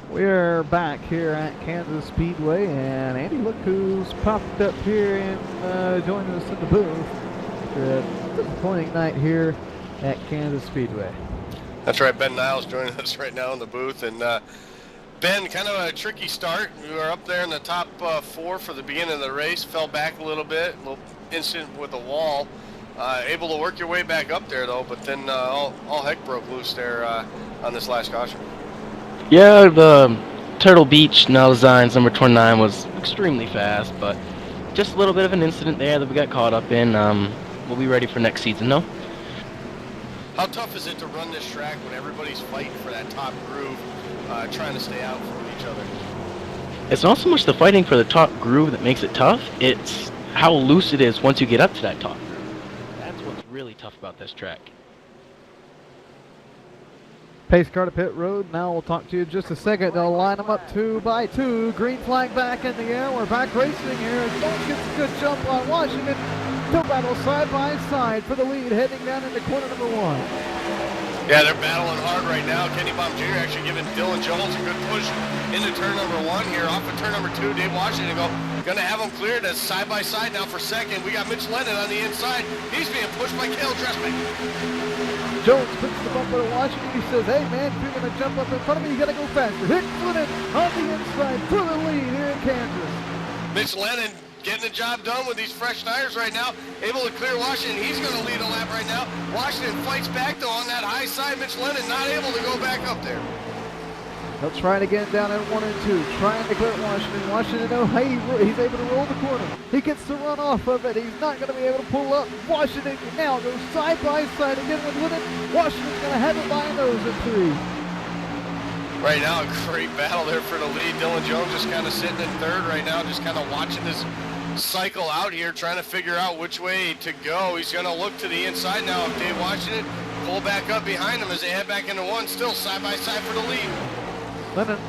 We're back here at Kansas Speedway, and Andy, look who's popped up here and joining us in the booth. A disappointing night here at Kansas Speedway. That's right, Ben Niles joining us right now in the booth. And Ben, kind of a tricky start. We were up there in the top 4 for the beginning of the race, fell back a little bit, a little incident with the wall. Able to work your way back up there though, but then all heck broke loose there on this last caution. Yeah, the Turtle Beach now designs number 29 was extremely fast, but just a little bit of an incident there that we got caught up in. We'll be ready for next season, though. How tough is it to run this track when everybody's fighting for that top groove, trying to stay out from each other? It's not so much the fighting for the top groove that makes it tough, it's how loose it is once you get up to that top groove. That's what's really tough about this track. Pace car to pit road. Now we'll talk to you in just a second. They'll line them up 2 by 2. Green flag back in the air. We're back racing here. Jones gets a good jump on Washington. Still battle side by side for the lead, heading down into corner number 1. Yeah, they're battling hard right now. Kenny Baum Jr. actually giving Dylan Jones a good push into turn number 1 here. Off of turn number 2, Dave Washington gonna have them cleared as side by side now for second. We got Mitch Lennon on the inside. He's being pushed by Cale Dressman. Jones puts the bumper to Washington. He says, "Hey man, if you're gonna jump up in front of me, you gotta go faster." Hick Lennon on the inside for the lead here in Kansas. Mitch Lennon getting the job done with these fresh tires right now. Able to clear Washington. He's going to lead a lap right now. Washington fights back though on that high side. Mitch Lennon not able to go back up there. He'll try it again down at 1 and 2. Trying to clear Washington. Washington, oh, hey, he's able to roll the corner. He gets the run off of it. He's not going to be able to pull up. Washington now goes side by side again with Lennon. Washington's going to have it by a nose at 3. Right now, a great battle there for the lead. Dylan Jones just kind of sitting in third right now, just kind of watching this cycle out here, trying to figure out which way to go. He's going to look to the inside now of Dave Washington. Pull back up behind him as they head back into 1, still side by side for the lead. Lennon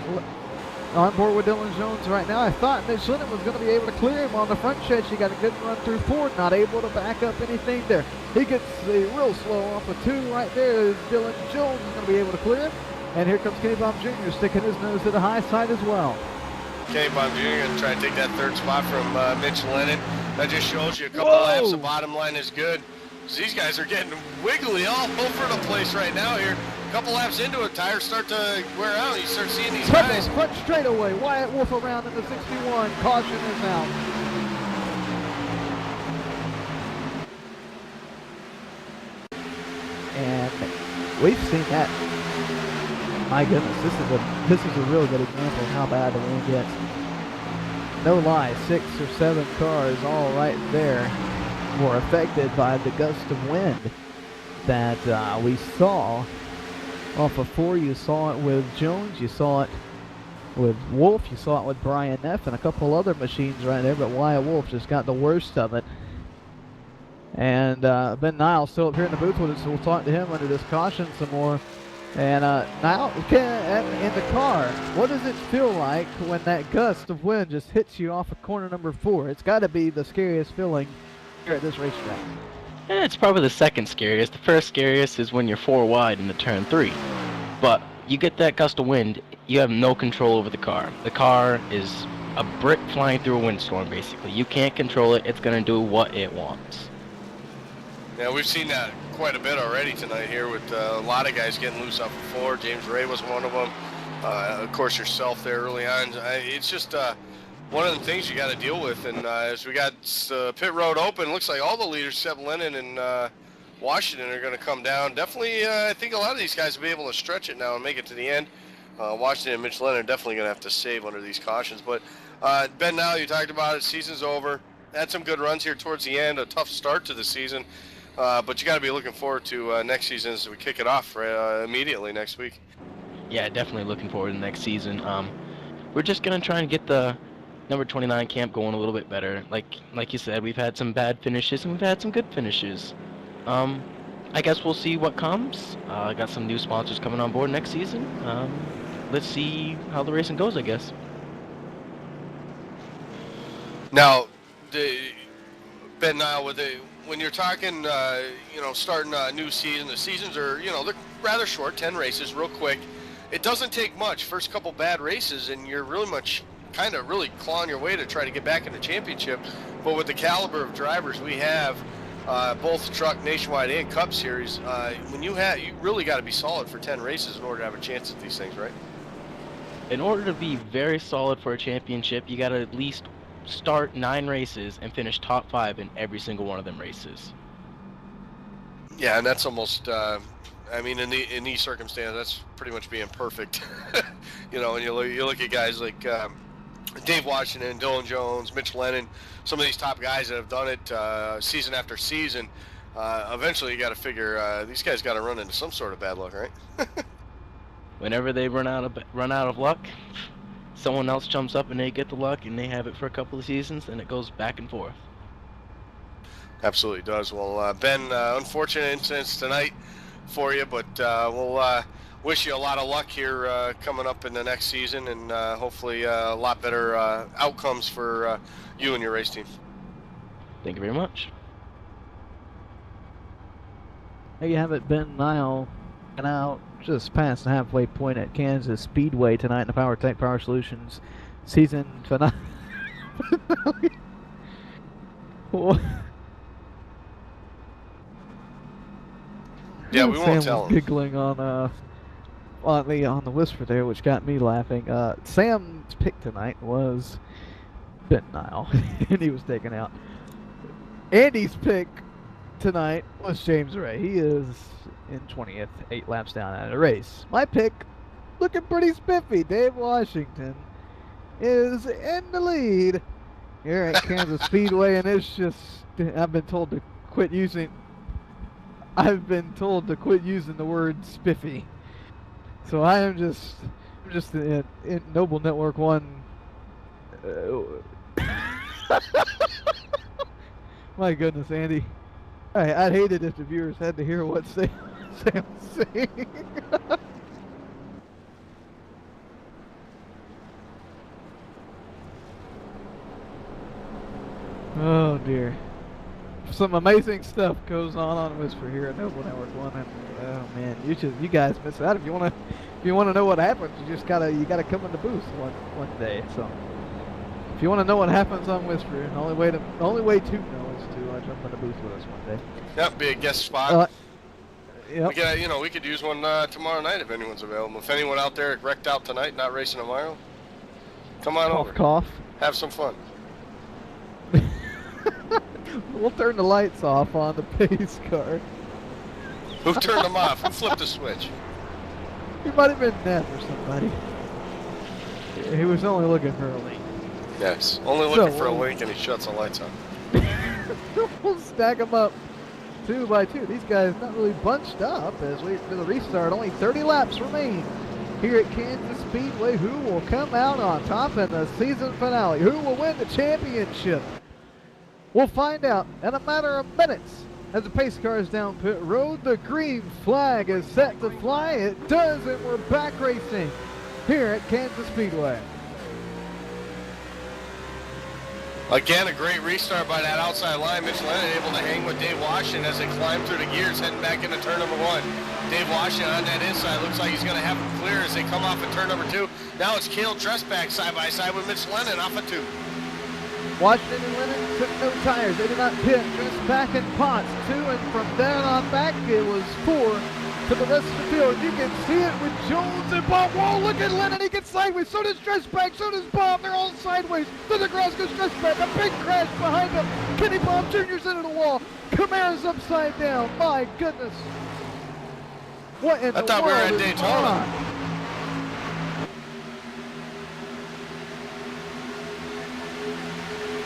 on board with Dylan Jones right now. I thought Mitch Lennon was going to be able to clear him on the front stretch. He got a good run through 4, not able to back up anything there. He gets real slow off of 2 right there. Dylan Jones is going to be able to clear him. And here comes Kenny Baum Jr. sticking his nose to the high side as well. Kenny Baum Jr. going to try to take that 3rd spot from Mitch Lennon. That just shows you a couple laps, the bottom line is good. So these guys are getting wiggly all over the place right now here. A couple laps into it, tires start to wear out. You start seeing these guys. Front straightaway. Wyatt Wolf around in the 61. Caution is out. And we've seen that. My goodness, this is a real good example of how bad the wind gets. No lie, 6 or 7 cars all right there were affected by the gust of wind that we saw off of 4. You saw it with Jones, you saw it with Wolf, you saw it with Brian Neff and a couple other machines right there, but Wyatt Wolf just got the worst of it. And Ben Niles still up here in the booth with us, so we'll talk to him under this caution some more. And Niles, in the car, what does it feel like when that gust of wind just hits you off of corner number 4? It's got to be the scariest feeling here at this racetrack. It's probably the second scariest. The first scariest is when you're 4 wide into turn 3. But you get that gust of wind, you have no control over the car. The car is a brick flying through a windstorm, basically. You can't control it. It's going to do what it wants. Yeah, we've seen that quite a bit already tonight here with a lot of guys getting loose off the floor. James Ray was one of them. Of course, yourself there early on. It's just one of the things you got to deal with. And as we got pit road open, looks like all the leaders, Seb Lennon and Washington, are going to come down. Definitely, I think a lot of these guys will be able to stretch it now and make it to the end. Washington and Mitch Lennon are definitely going to have to save under these cautions. But Ben, now you talked about it. Season's over. Had some good runs here towards the end. A tough start to the season. But you got to be looking forward to next season as we kick it off immediately next week. Yeah, definitely looking forward to next season. We're just going to try and get the number 29 camp going a little bit better. Like you said, we've had some bad finishes and we've had some good finishes. I guess we'll see what comes. I got some new sponsors coming on board next season. Let's see how the racing goes, I guess. Now, Ben Nile, when you're talking, starting a new season, the seasons are, they're rather short, 10 races, real quick. It doesn't take much. First couple bad races, and you're really clawing your way to try to get back in the championship. But with the caliber of drivers we have, both Truck, Nationwide, and Cup Series, you really got to be solid for 10 races in order to have a chance at these things, right? In order to be very solid for a championship, you got to at least start 9 races and finish top 5 in every single one of them races. Yeah, and that's almost, in these circumstances, that's pretty much being perfect. And you look at guys like Dave Washington, Dylan Jones, Mitch Lennon, some of these top guys that have done it season after season. Eventually, you got to figure these guys got to run into some sort of bad luck, right? Whenever they run out of luck, someone else jumps up and they get the luck, and they have it for a couple of seasons, and it goes back and forth. Absolutely does. Well, Ben, unfortunate incidents tonight for you, but we'll wish you a lot of luck here coming up in the next season, and hopefully a lot better outcomes for you and your race team. Thank you very much. There you have it, Ben Nile, and out just past the halfway point at Kansas Speedway tonight in the Powertek Power Solutions season finale. Yeah, we won't tell him. Giggling on the whisper there, which got me laughing. Sam's pick tonight was Ben Nile, and he was taken out. Andy's pick tonight was James Ray. He is in 20th, 8 laps down out of the race. My pick, looking pretty spiffy. Dave Washington is in the lead here at Kansas Speedway, and it's just, I've been told to quit using the word spiffy. So I am just in Noble Network 1. My goodness, Andy. I'd hate it if the viewers had to hear what Sam's saying. Oh dear. Some amazing stuff goes on Whisper here at Noble Network 1, and oh man, you guys miss out. If you wanna know what happens, you gotta come in the booth one day. So if you want to know what happens on Whisper, the only way to know is to jump in the booth with us one day. Yep, be a guest spot. Yep. We could use one tomorrow night if anyone's available. If anyone out there wrecked out tonight, not racing tomorrow, come on over. Cough. Have some fun. We'll turn the lights off on the pace car. Who turned them off? Who flipped the switch? He might have been Neff or somebody. He was only looking for a link. Yes, only looking for a link, and he shuts the lights on. We'll stack them up 2 by 2. These guys not really bunched up as we do the restart. Only 30 laps remain here at Kansas Speedway. Who will come out on top in the season finale? Who will win the championship? We'll find out in a matter of minutes as the pace car is down pit road. The green flag is set to fly. It does, and we're back racing here at Kansas Speedway. Again, a great restart by that outside line. Mitch Lennon able to hang with Dave Washington as they climb through the gears, heading back into turn number 1. Dave Washington on that inside. Looks like he's going to have them clear as they come off at turn number 2. Now it's Cale Dressback side by side with Mitch Lennon off of 2. Washington and Lennon took no tires. They did not pit. Just back in Potts, 2, and from then on back, it was 4 to the rest of the field. You can see it with Jones and Bob. Whoa, look at Lennon. He gets sideways. So does Dressback. So does Bob. They're all sideways. Through the grass goes Dressback. A big crash behind him. Kenny Bob Jr.'s into the wall. Camara's upside down. My goodness. What in the world? I thought we were at is Daytona. on?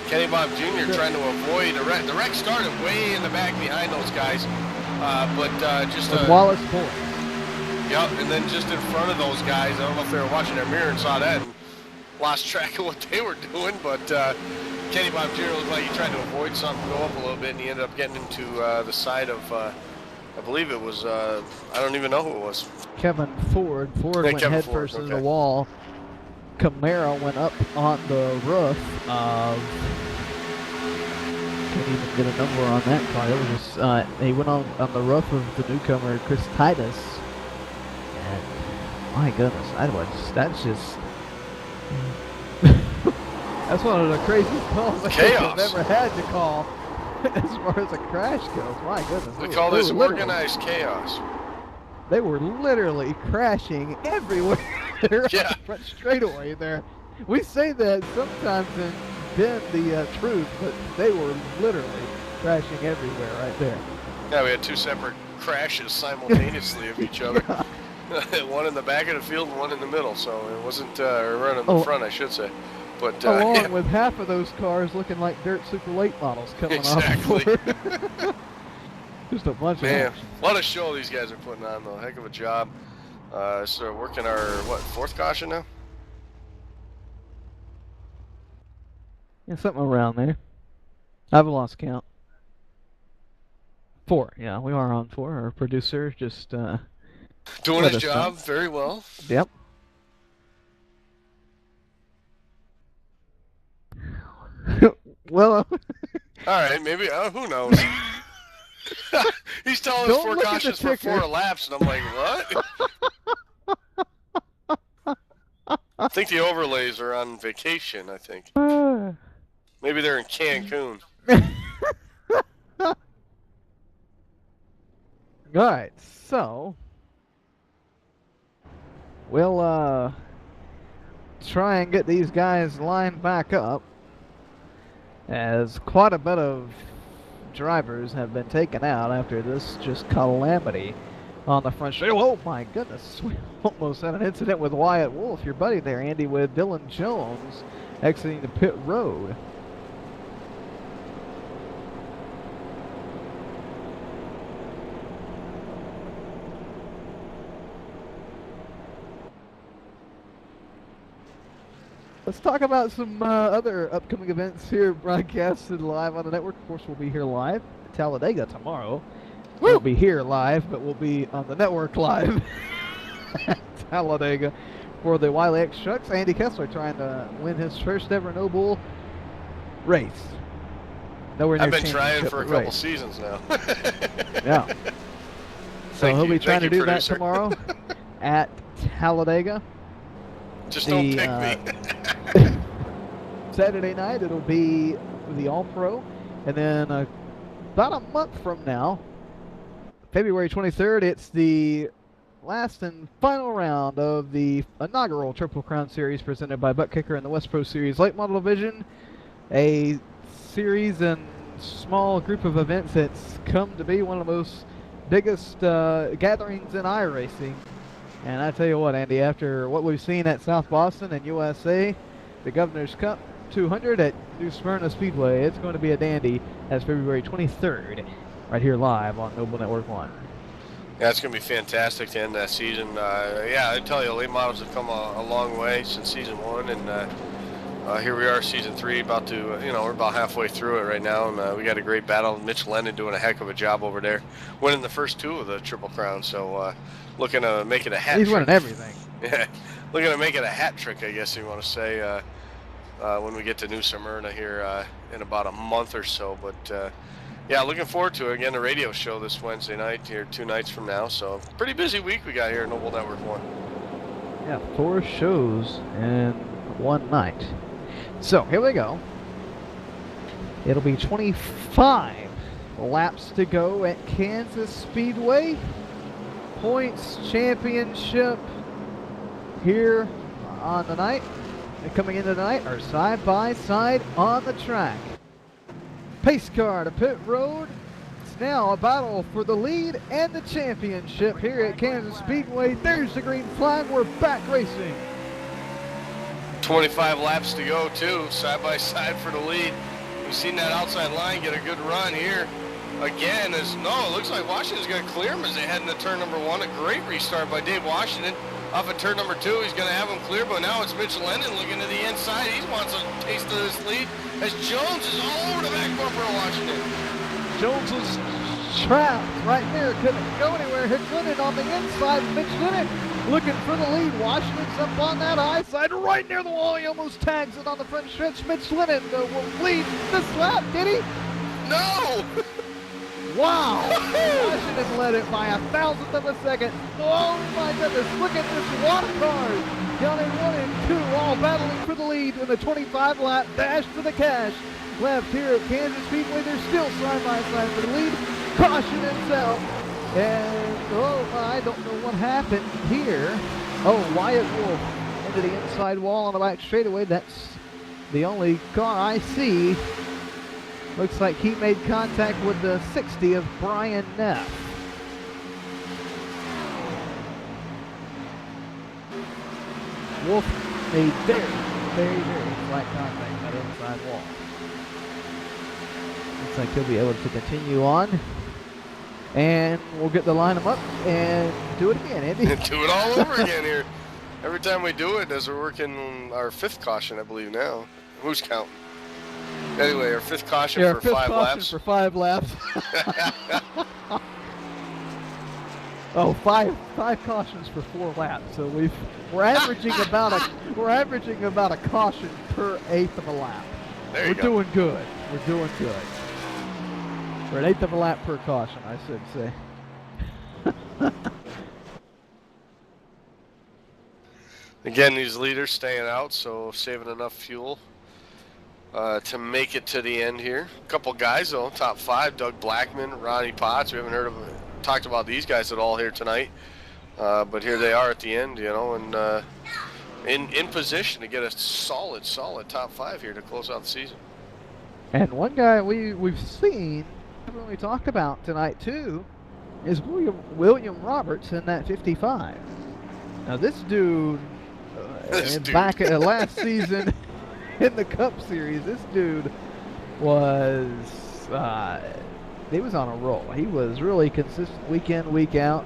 Kenny Bob Jr. trying to avoid the wreck. The wreck started way in the back behind those guys, but just with Wallace Ford. Yep, and then just in front of those guys. I don't know if they were watching their mirror and saw that and lost track of what they were doing, but Kenny Bob Jr. looked like he tried to avoid something, go up a little bit, and he ended up getting into the side of, I believe it was, I don't even know who it was. Kevin Ford. Ford went headfirst into the wall. Camara went up on the roof of, can't even get a number on that car. It was just, he went on the roof of the newcomer, Chris Titus. And my goodness, that's just, that's one of the craziest calls I've ever had to call as far as a crash goes. My goodness. We call this organized chaos. They were literally crashing everywhere on the front straightaway there. We say that sometimes and bend the truth, but they were literally crashing everywhere right there. Yeah, we had 2 separate crashes simultaneously of each other. One in the back of the field and one in the middle, so it wasn't right in the front, I should say. But along with half of those cars looking like dirt super late models coming off. Just a bunch of man, what a show these guys are putting on, though. Heck of a job. So working our, what, 4th caution now? Yeah, something around there. I've lost count. 4, yeah, we are on 4. Our producer just doing his job very well. Yep. Well, all right, maybe, who knows? He's telling us 4 cautions for 4 laps, and I'm like, what? I think the overlays are on vacation, I think. Maybe they're in Cancun. All right, so we'll try and get these guys lined back up, as quite a bit of drivers have been taken out after this just calamity on the front straight. Oh my goodness, we almost had an incident with Wyatt Wolf, your buddy there, Andy, with Dylan Jones exiting the pit road. Let's talk about some other upcoming events here broadcasted live on the network. Of course, we'll be here live at Talladega tomorrow. We'll be here live, but we'll be on the network live at Talladega for the Wiley X Trucks. Andy Kessler trying to win his first ever No Bull race. Nowhere near I've been trying for a couple race. Seasons now. Yeah. So he'll be trying to do that tomorrow at Talladega. Just don't pick me. Saturday night it'll be the All-Pro, and then about a month from now, February 23rd, it's the last and final round of the inaugural Triple Crown Series presented by Butt Kicker and the West Pro Series Late Model Division, a series and small group of events that's come to be one of the most biggest gatherings in iRacing. And I tell you what, Andy, after what we've seen at South Boston and USA, the Governor's Cup 200 at New Smyrna Speedway, it's going to be a dandy. That's February 23rd, right here live on Noble Network 1. Yeah, it's going to be fantastic to end that season. Yeah, I tell you, late models have come a long way since season 1, and Here we are, season 3, about to, we're about halfway through it right now, and we got a great battle. Mitch Lennon doing a heck of a job over there, winning the first 2 of the Triple Crown, so looking to make it a hat trick. He's winning everything. Yeah, looking to make it a hat trick, I guess you want to say, when we get to New Smyrna here in about a month or so. But yeah, looking forward to it. Again, the radio show this Wednesday night here, 2 nights from now, so pretty busy week we got here at Noble Network 1. Yeah, 4 shows in 1 night. So, here we go. It'll be 25 laps to go at Kansas Speedway. Points championship here on the night. Coming into the night are side by side on the track. Pace car to pit road. It's now a battle for the lead and the championship here at Kansas Speedway. There's the green flag. We're back racing. 25 laps to go, too, side by side for the lead. We've seen that outside line get a good run here. Again, it looks like Washington's going to clear him as they head into turn number 1. A great restart by Dave Washington. Off at turn number 2, he's going to have him clear, but now it's Mitch Lennon looking to the inside. He wants a taste of this lead as Jones is all over the back bumper of Washington. Jones was trapped right there, couldn't go anywhere. Hit Lennon on the inside. Mitch Lennon looking for the lead. Washington's up on that high side, right near the wall. He almost tags it on the front stretch. Mitch Lennon will lead this lap, did he? No! Wow! Washington led it by 1,000th of a second. Oh my goodness, look at this water card. Counting 1 and 2, all battling for the lead in the 25 lap dash for the cash. Left here at Kansas Speedway, they're still side by side for the lead. Caution itself. And, I don't know what happened here. Oh, Wyatt Wolf into the inside wall on the back straightaway. That's the only car I see. Looks like he made contact with the 60 of Brian Neff. Wolf made very slight contact with that inside wall. Looks like he'll be able to continue on. And we'll get the line up and do it again, Andy. Do it all over again here. Every time we do it, as we're working our 5th caution, I believe now. Who's counting? Anyway, our 5th caution for 5 laps. For 5 laps. Oh, five cautions for 4 laps. So we're averaging about a caution per 1/8 of a lap. We're doing good. We're doing good. We're an 1/8 of a lap per caution, I should say. Again, these leaders staying out, so saving enough fuel to make it to the end here. A couple guys though, top 5: Doug Blackman, Ronnie Potts. We haven't talked about these guys at all here tonight, but here they are at the end, and in position to get a solid top 5 here to close out the season. And one guy we've seen, when we talked about tonight too, is William Roberts in that 55. Now this dude, back at last season in the Cup Series, this dude was he was on a roll. He was really consistent week in, week out.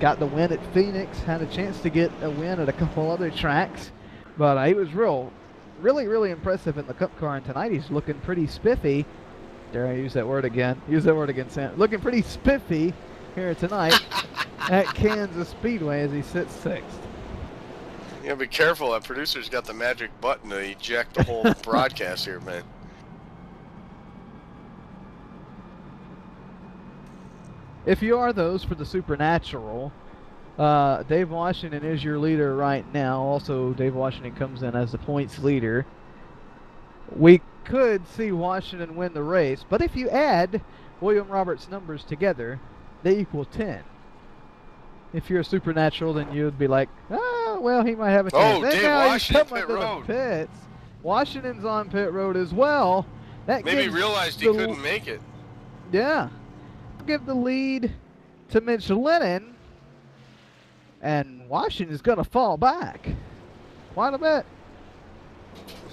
Got the win at Phoenix, had a chance to get a win at a couple other tracks, but he was really impressive in the Cup car, and tonight he's looking pretty spiffy. Dare I use that word again? Use that word again, Sam. Looking pretty spiffy here tonight at Kansas Speedway as he sits 6th. Yeah, be careful. That producer's got the magic button to eject the whole broadcast here, man. If you are those for the Supernatural, Dave Washington is your leader right now. Also, Dave Washington comes in as the points leader. We could see Washington win the race, but if you add William Roberts' numbers together, they equal 10. If you're a Supernatural, then you'd be like, well, he might have a chance. Oh, Dave Washington, pit road. Pits. Washington's on pit road as well. That maybe realized he couldn't make it. Yeah. Give the lead to Mitch Lennon, and Washington's going to fall back quite a bit.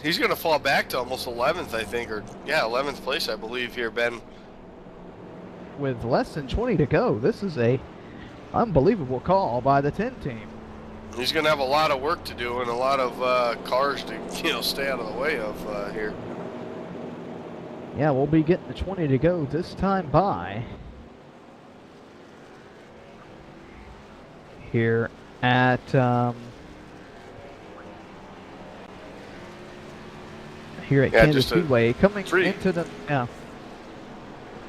He's going to fall back to almost 11th, I think, or 11th place, I believe here, Ben. With less than 20 to go, this is a unbelievable call by the 10 team. He's going to have a lot of work to do and a lot of cars to, stay out of the way of here. Yeah, we'll be getting the 20 to go this time by. Here at Kansas Speedway, coming into the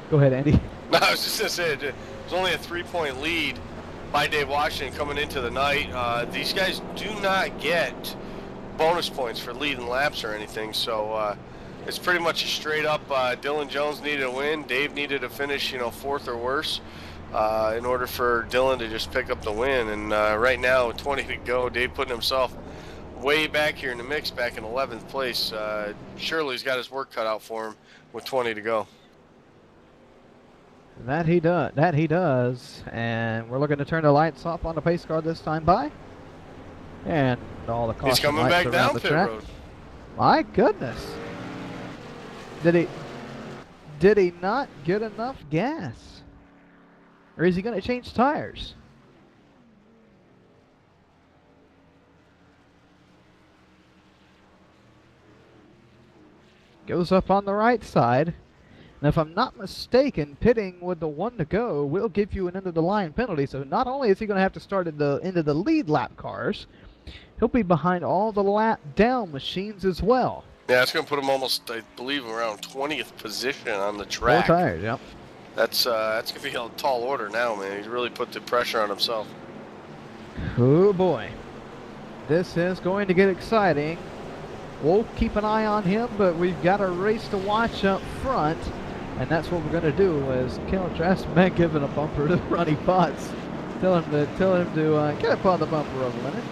Go ahead, Andy. No, I was just gonna say it was only a 3-point lead by Dave Washington coming into the night. These guys do not get bonus points for leading laps or anything, so it's pretty much a straight up. Dylan Jones needed a win. Dave needed to finish, 4th or worse. In order for Dylan to just pick up the win, and right now 20 to go, Dave putting himself way back here in the mix, back in 11th place. Shirley's got his work cut out for him with 20 to go. That he does, and we're looking to turn the lights off on the pace car this time by, and all the caution He's coming lights back around down the pit track. road. My goodness, did he not get enough gas? Or is he going to change tires? Goes up on the right side. And if I'm not mistaken, pitting with the 1 to go will give you an end-of-the-line penalty. So not only is he going to have to start at the end of the lead lap cars, he'll be behind all the lap down machines as well. Yeah, it's going to put him almost, I believe, around 20th position on the track. 4 tires, yep. That's going to be a tall order now, man. He's really put the pressure on himself. Oh boy, this is going to get exciting. We'll keep an eye on him, but we've got a race to watch up front, and that's what we're going to do. Is Kel Trassman giving a bumper to Ronnie Potts, tell him to get up on the bumper of Lennon.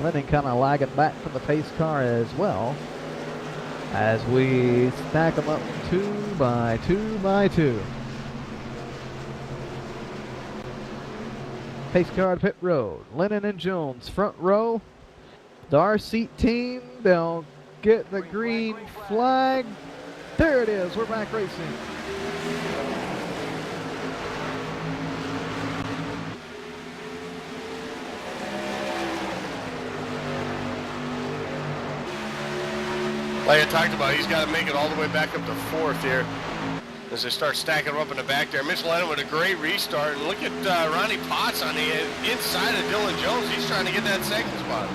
Lennon kind of lagging back from the pace car as well, as we stack them up 2 by 2 by 2. Pace car to pit road. Lennon and Jones front row. The R-Seat team, they'll get the green flag. There it is, we're back racing. Like I talked about, he's got to make it all the way back up to 4th here as they start stacking them up in the back there. Mitch Lennon with a great restart, and look at Ronnie Potts on the inside of Dylan Jones. He's trying to get that 2nd spot.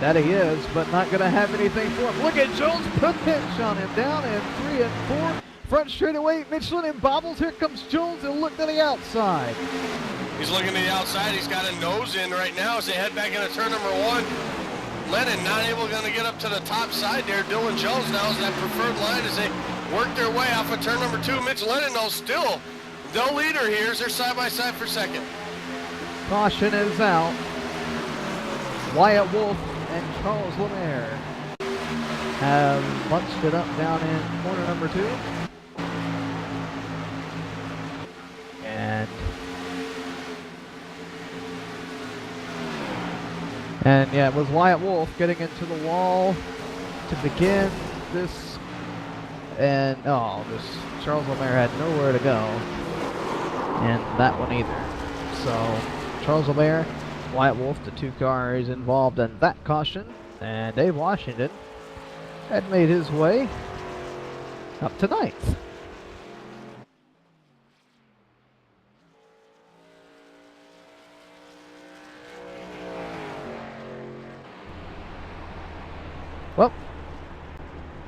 That he is, but not going to have anything for him. Look at Jones, put pinch on him, down in 3 and 4. Front straightaway, Mitch Lennon bobbles. Here comes Jones, and look to the outside. He's looking to the outside. He's got a nose in right now as they head back into turn number 1. Lennon not able to get up to the top side there. Dylan Jones now is that preferred line as they work their way off of turn number 2. Mitch Lennon, though, still the leader here as they're side by side for 2nd. Caution is out. Wyatt Wolf and Charles Lemaire have bunched it up down in corner number 2. And yeah, it was Wyatt Wolf getting into the wall to begin this. And this Charles Lemaire had nowhere to go. And that one either. So Charles Lemaire, Wyatt Wolf, the 2 cars involved in that caution. And Dave Washington had made his way up to 9th. Well,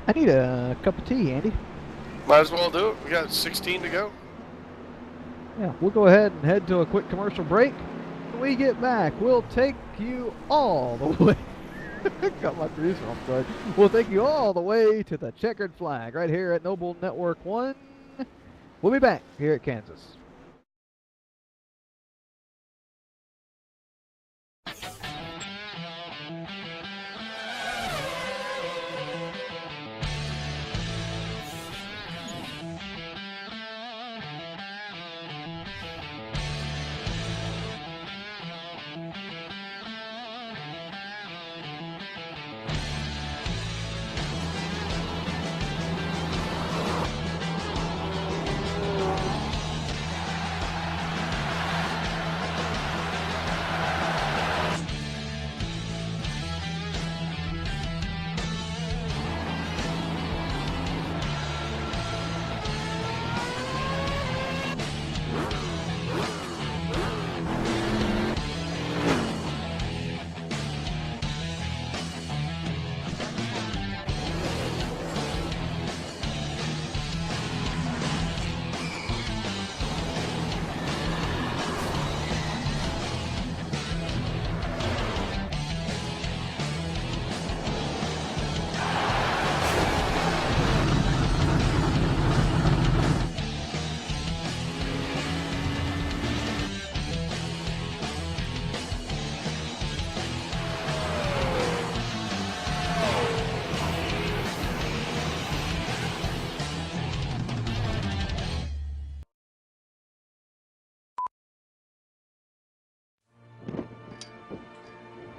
I need a cup of tea, Andy. Might as well do it. We got 16 to go. Yeah, we'll go ahead and head to a quick commercial break. When we get back, we'll take you all the way. Got my producer on side. We'll take you all the way to the checkered flag right here at Noble Network 1. We'll be back here at Kansas.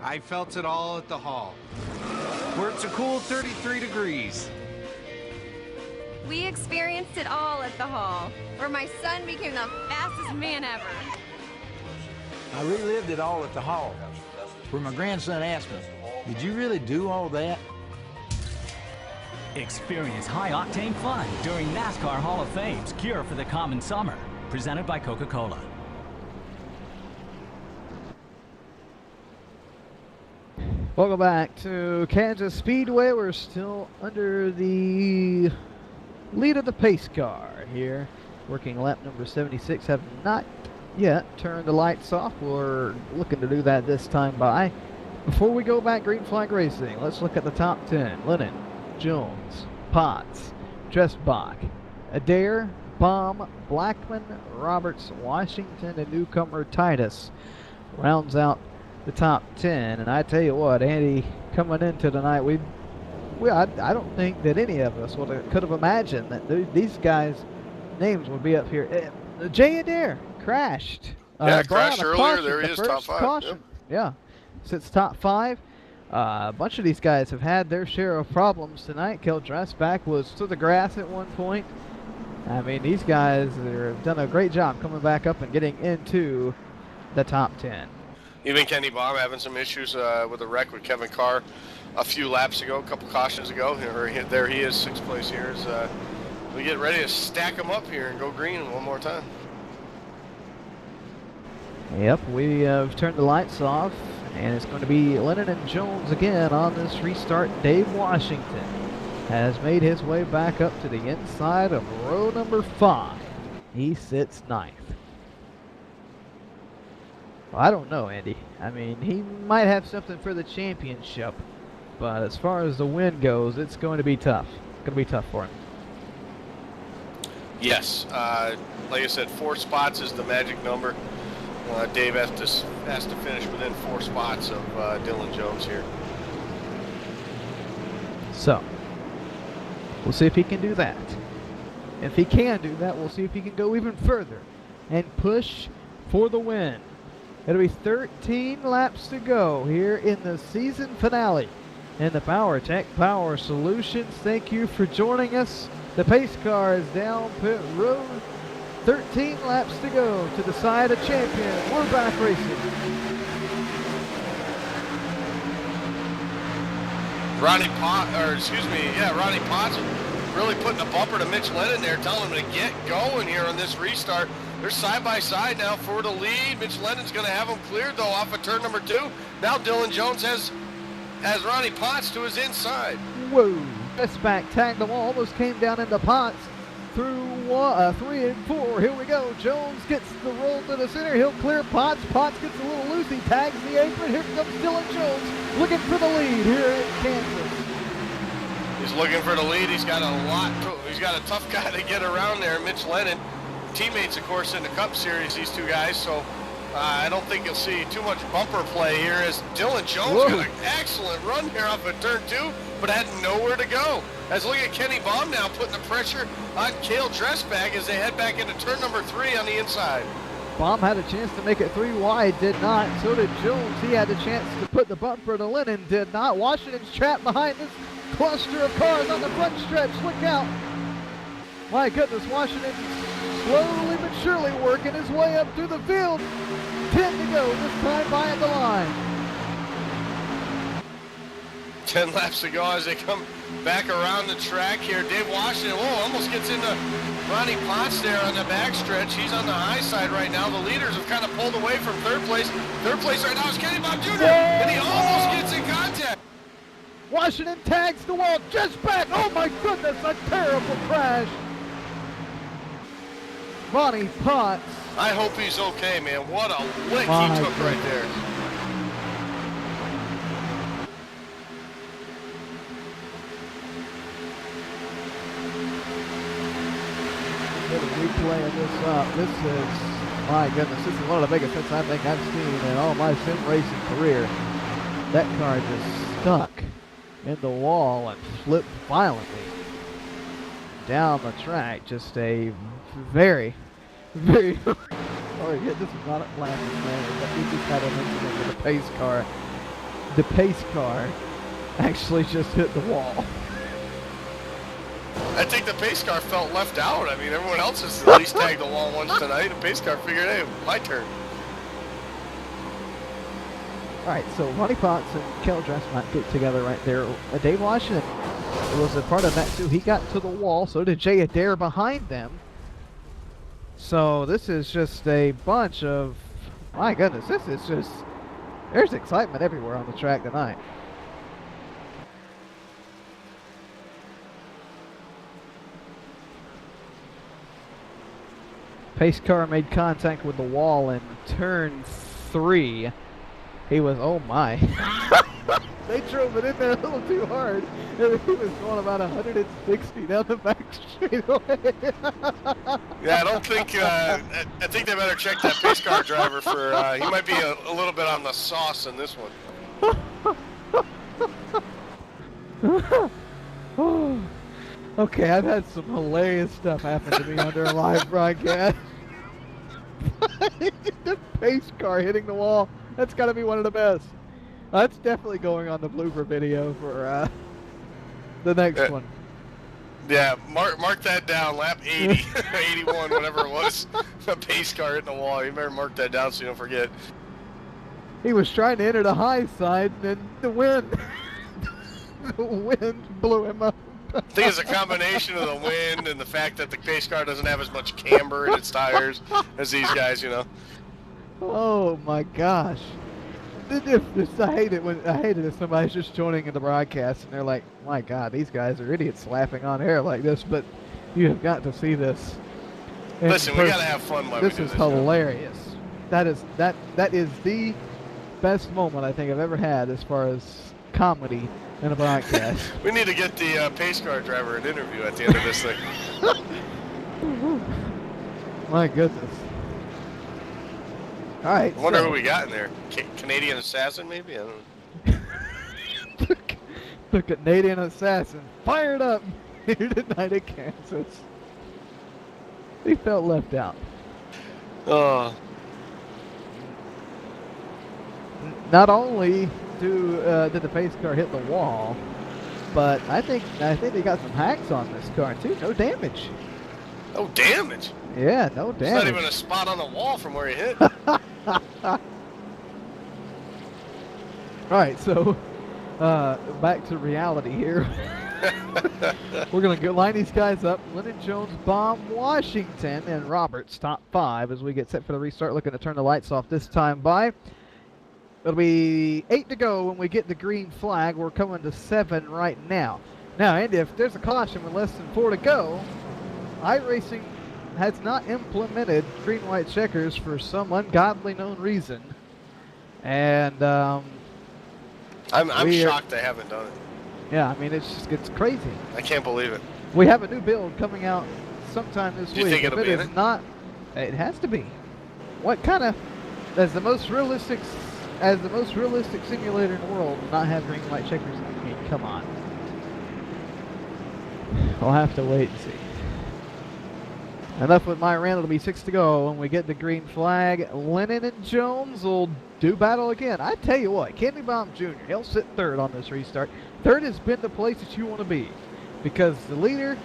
I felt it all at the hall, where it's a cool 33 degrees. We experienced it all at the hall, where my son became the fastest man ever. I relived it all at the hall, where my grandson asked me, "Did you really do all that?" Experience high-octane fun during NASCAR Hall of Fame's Cure for the Common Summer, presented by Coca-Cola. Welcome back to Kansas Speedway. We're still under the lead of the pace car here. Working lap number 76. Have not yet turned the lights off. We're looking to do that this time by. Before we go back green flag racing, let's look at the top 10. Lennon, Jones, Potts, Dressbach, Adair, Baum, Blackman, Roberts, Washington, and newcomer Titus rounds out the top 10. And I tell you what, Andy, coming into tonight, I don't think that any of us could have imagined that these guys' names would be up here. Jay Adair crashed. Yeah, crashed Brown, earlier. caution, There he the is, top first 5. Caution. Yep. Yeah, sits top 5. A bunch of these guys have had their share of problems tonight. Kel Dressbach was to the grass at one point. I mean, these guys have done a great job coming back up and getting into the top 10. Even Kenny Baum having some issues with a wreck with Kevin Carr a few laps ago, a couple cautions ago. There he is, 6th place here. We get ready to stack them up here and go green one more time. Yep, we have turned the lights off, and it's going to be Lennon and Jones again on this restart. Dave Washington has made his way back up to the inside of row number 5. He sits 9th. Well, I don't know, Andy. I mean, he might have something for the championship, but as far as the win goes, it's going to be tough. It's going to be tough for him. Yes, like I said, 4 spots is the magic number. Dave has to finish within 4 spots of Dylan Jones here. So, we'll see if he can do that. If he can do that, we'll see if he can go even further and push for the win. It'll be 13 laps to go here in the season finale. And the Powertek Power Solutions, thank you for joining us. The pace car is down pit road. 13 laps to go to decide a champion. We're back racing. Ronnie Potts really putting a bumper to Mitch Lennon there, telling him to get going here on this restart. They're side by side now for the lead. Mitch Lennon's going to have him cleared though off of turn number 2. Now Dylan Jones has Ronnie Potts to his inside. Whoa! Dressbach tagged the wall, almost came down into Potts. Through 3 and 4. Here we go. Jones gets the roll to the center. He'll clear Potts. Potts gets a little loose. He tags the apron. Here comes Dylan Jones looking for the lead here in Kansas. He's looking for the lead. He's got a tough guy to get around there, Mitch Lennon. Teammates, of course, in the Cup Series, these two guys. So I don't think you'll see too much bumper play here as Dylan Jones got an excellent run here off of turn 2, but had nowhere to go. As look at Kenny Baum now putting the pressure on Cale Dressbach as they head back into turn number 3 on the inside. Baum had a chance to make it 3 wide, did not. So did Jones. He had a chance to put the bumper to Lennon, did not. Washington's trapped behind this cluster of cars on the front stretch. Look out. My goodness, Washington slowly but surely working his way up through the field. 10 to go, this time by the line. 10 laps to go as they come back around the track here. Dave Washington, almost gets into Ronnie Potts there on the backstretch. He's on the high side right now. The leaders have kind of pulled away from third place. Third place right now is Kenny Baum Jr. And he almost gets in contact. Washington tags the wall, just back. Oh my goodness, a terrible crash. Ronnie Potts. I hope he's okay, man. What a lick he took right there. Replaying this up. This is, my goodness, this is one of the biggest hits I think I've seen in all my sim racing career. That car just stuck in the wall and flipped violently down the track. Just a very, very, sorry, this is not a laughing matter, but we just had an incident with a pace car the pace car actually just hit the wall. I think the pace car felt left out. I mean, everyone else has at least tagged the wall once tonight. The pace car figured, hey, my turn. All right, so Ronnie Potts and Kel Dressmont get together right there. Dave Washington was a part of that too. He got to the wall, so did Jay Adair behind them. So this is just a bunch of, my goodness, this is just, there's excitement everywhere on the track tonight. Pace car made contact with the wall in turn 3. He was, oh my. They drove it in there a little too hard. He was going about 160 down the back straightaway. Yeah, I don't think, I think they better check that pace car driver for, he might be a little bit on the sauce in this one. Okay, I've had some hilarious stuff happen to me under a live broadcast. The pace car hitting the wall. That's got to be one of the best. That's definitely going on the blooper video for the next one. Yeah, mark that down. Lap 80, 81, whatever it was. The pace car hitting the wall. You better mark that down so you don't forget. He was trying to enter the high side, and then the wind blew him up. I think it's a combination of the wind and the fact that the pace car doesn't have as much camber in its tires as these guys, you know. Oh my gosh! I hate it if somebody's just joining in the broadcast and they're like, "My God, these guys are idiots laughing on air like this." But you have got to see this. Listen, we gotta have fun while we do this. This is hilarious. That is the best moment I think I've ever had as far as comedy in a broadcast. We need to get the pace car driver an interview at the end of this thing. My goodness. All right. I wonder who we got in there. Canadian assassin, maybe? I don't know. The Canadian assassin fired up here tonight at Kansas. He felt left out. Not only did the pace car hit the wall, but I think they got some hacks on this car too. No damage. No damage? Yeah, no damage. There's not even a spot on the wall from where he hit. Alright, so back to reality here. We're going to line these guys up. Lennon Jones, Bob Washington, and Roberts, top 5 as we get set for the restart. Looking to turn the lights off this time by. It'll be 8 to go when we get the green flag. We're coming to 7 right now. Now, Andy, if there's a caution with less than 4 to go, iRacing has not implemented green white checkers for some ungodly known reason. And I'm shocked they haven't done it. Yeah, I mean, it's crazy. I can't believe it. We have a new build coming out sometime this week. Do you think it'll be in it? Not, it has to be. What kind of, as the most realistic simulator in the world, will not have green white checkers? I mean, come on. We'll have to wait and see. Enough with my rant. It'll be 6 to go when we get the green flag. Lennon and Jones will do battle again. I tell you what, Kenny Baum Jr., he'll sit 3rd on this restart. 3rd has been the place that you want to be because the leader,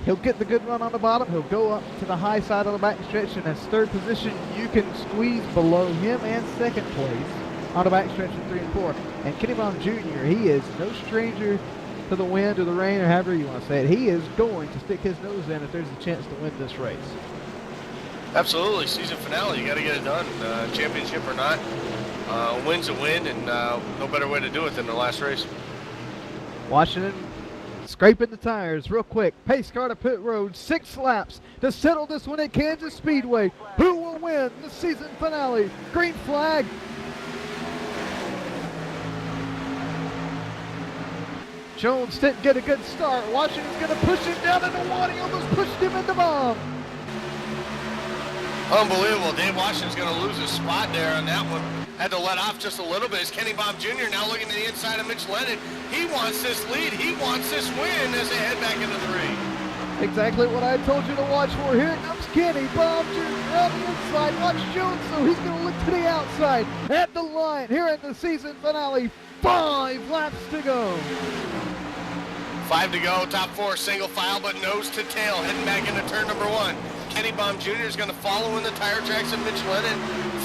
he'll get the good run on the bottom. He'll go up to the high side of the back stretch, and as 3rd position, you can squeeze below him and 2nd place on the back stretch in 3 and 4. And Kenny Baum Jr., he is no stranger to the wind or the rain or however you want to say it. He is going to stick his nose in if there's a chance to win this race. Absolutely. Season finale, you got to get it done. Championship or not, win's a win, and no better way to do it than the last race. Washington scraping the tires real quick. Pace car to pit road. 6 laps to settle this one at Kansas Speedway. Who will win the season finale? Green flag. Jones didn't get a good start. Washington's going to push him down in the water. He almost pushed him into bomb. Unbelievable. Dave Washington's going to lose his spot there on that one. Had to let off just a little bit. It's Kenny Baum Jr. now looking to the inside of Mitch Lennon. He wants this lead. He wants this win as they head back into the ring. Exactly what I told you to watch for. Here comes Kenny Bomb Jr. on the inside. Watch Jones, so he's going to look to the outside. At the line here in the season finale. 5 laps to go. 5 to go, top 4 single file, but nose to tail, heading back into turn number 1. Kenny Baum Jr. is going to follow in the tire tracks of Mitch Lennon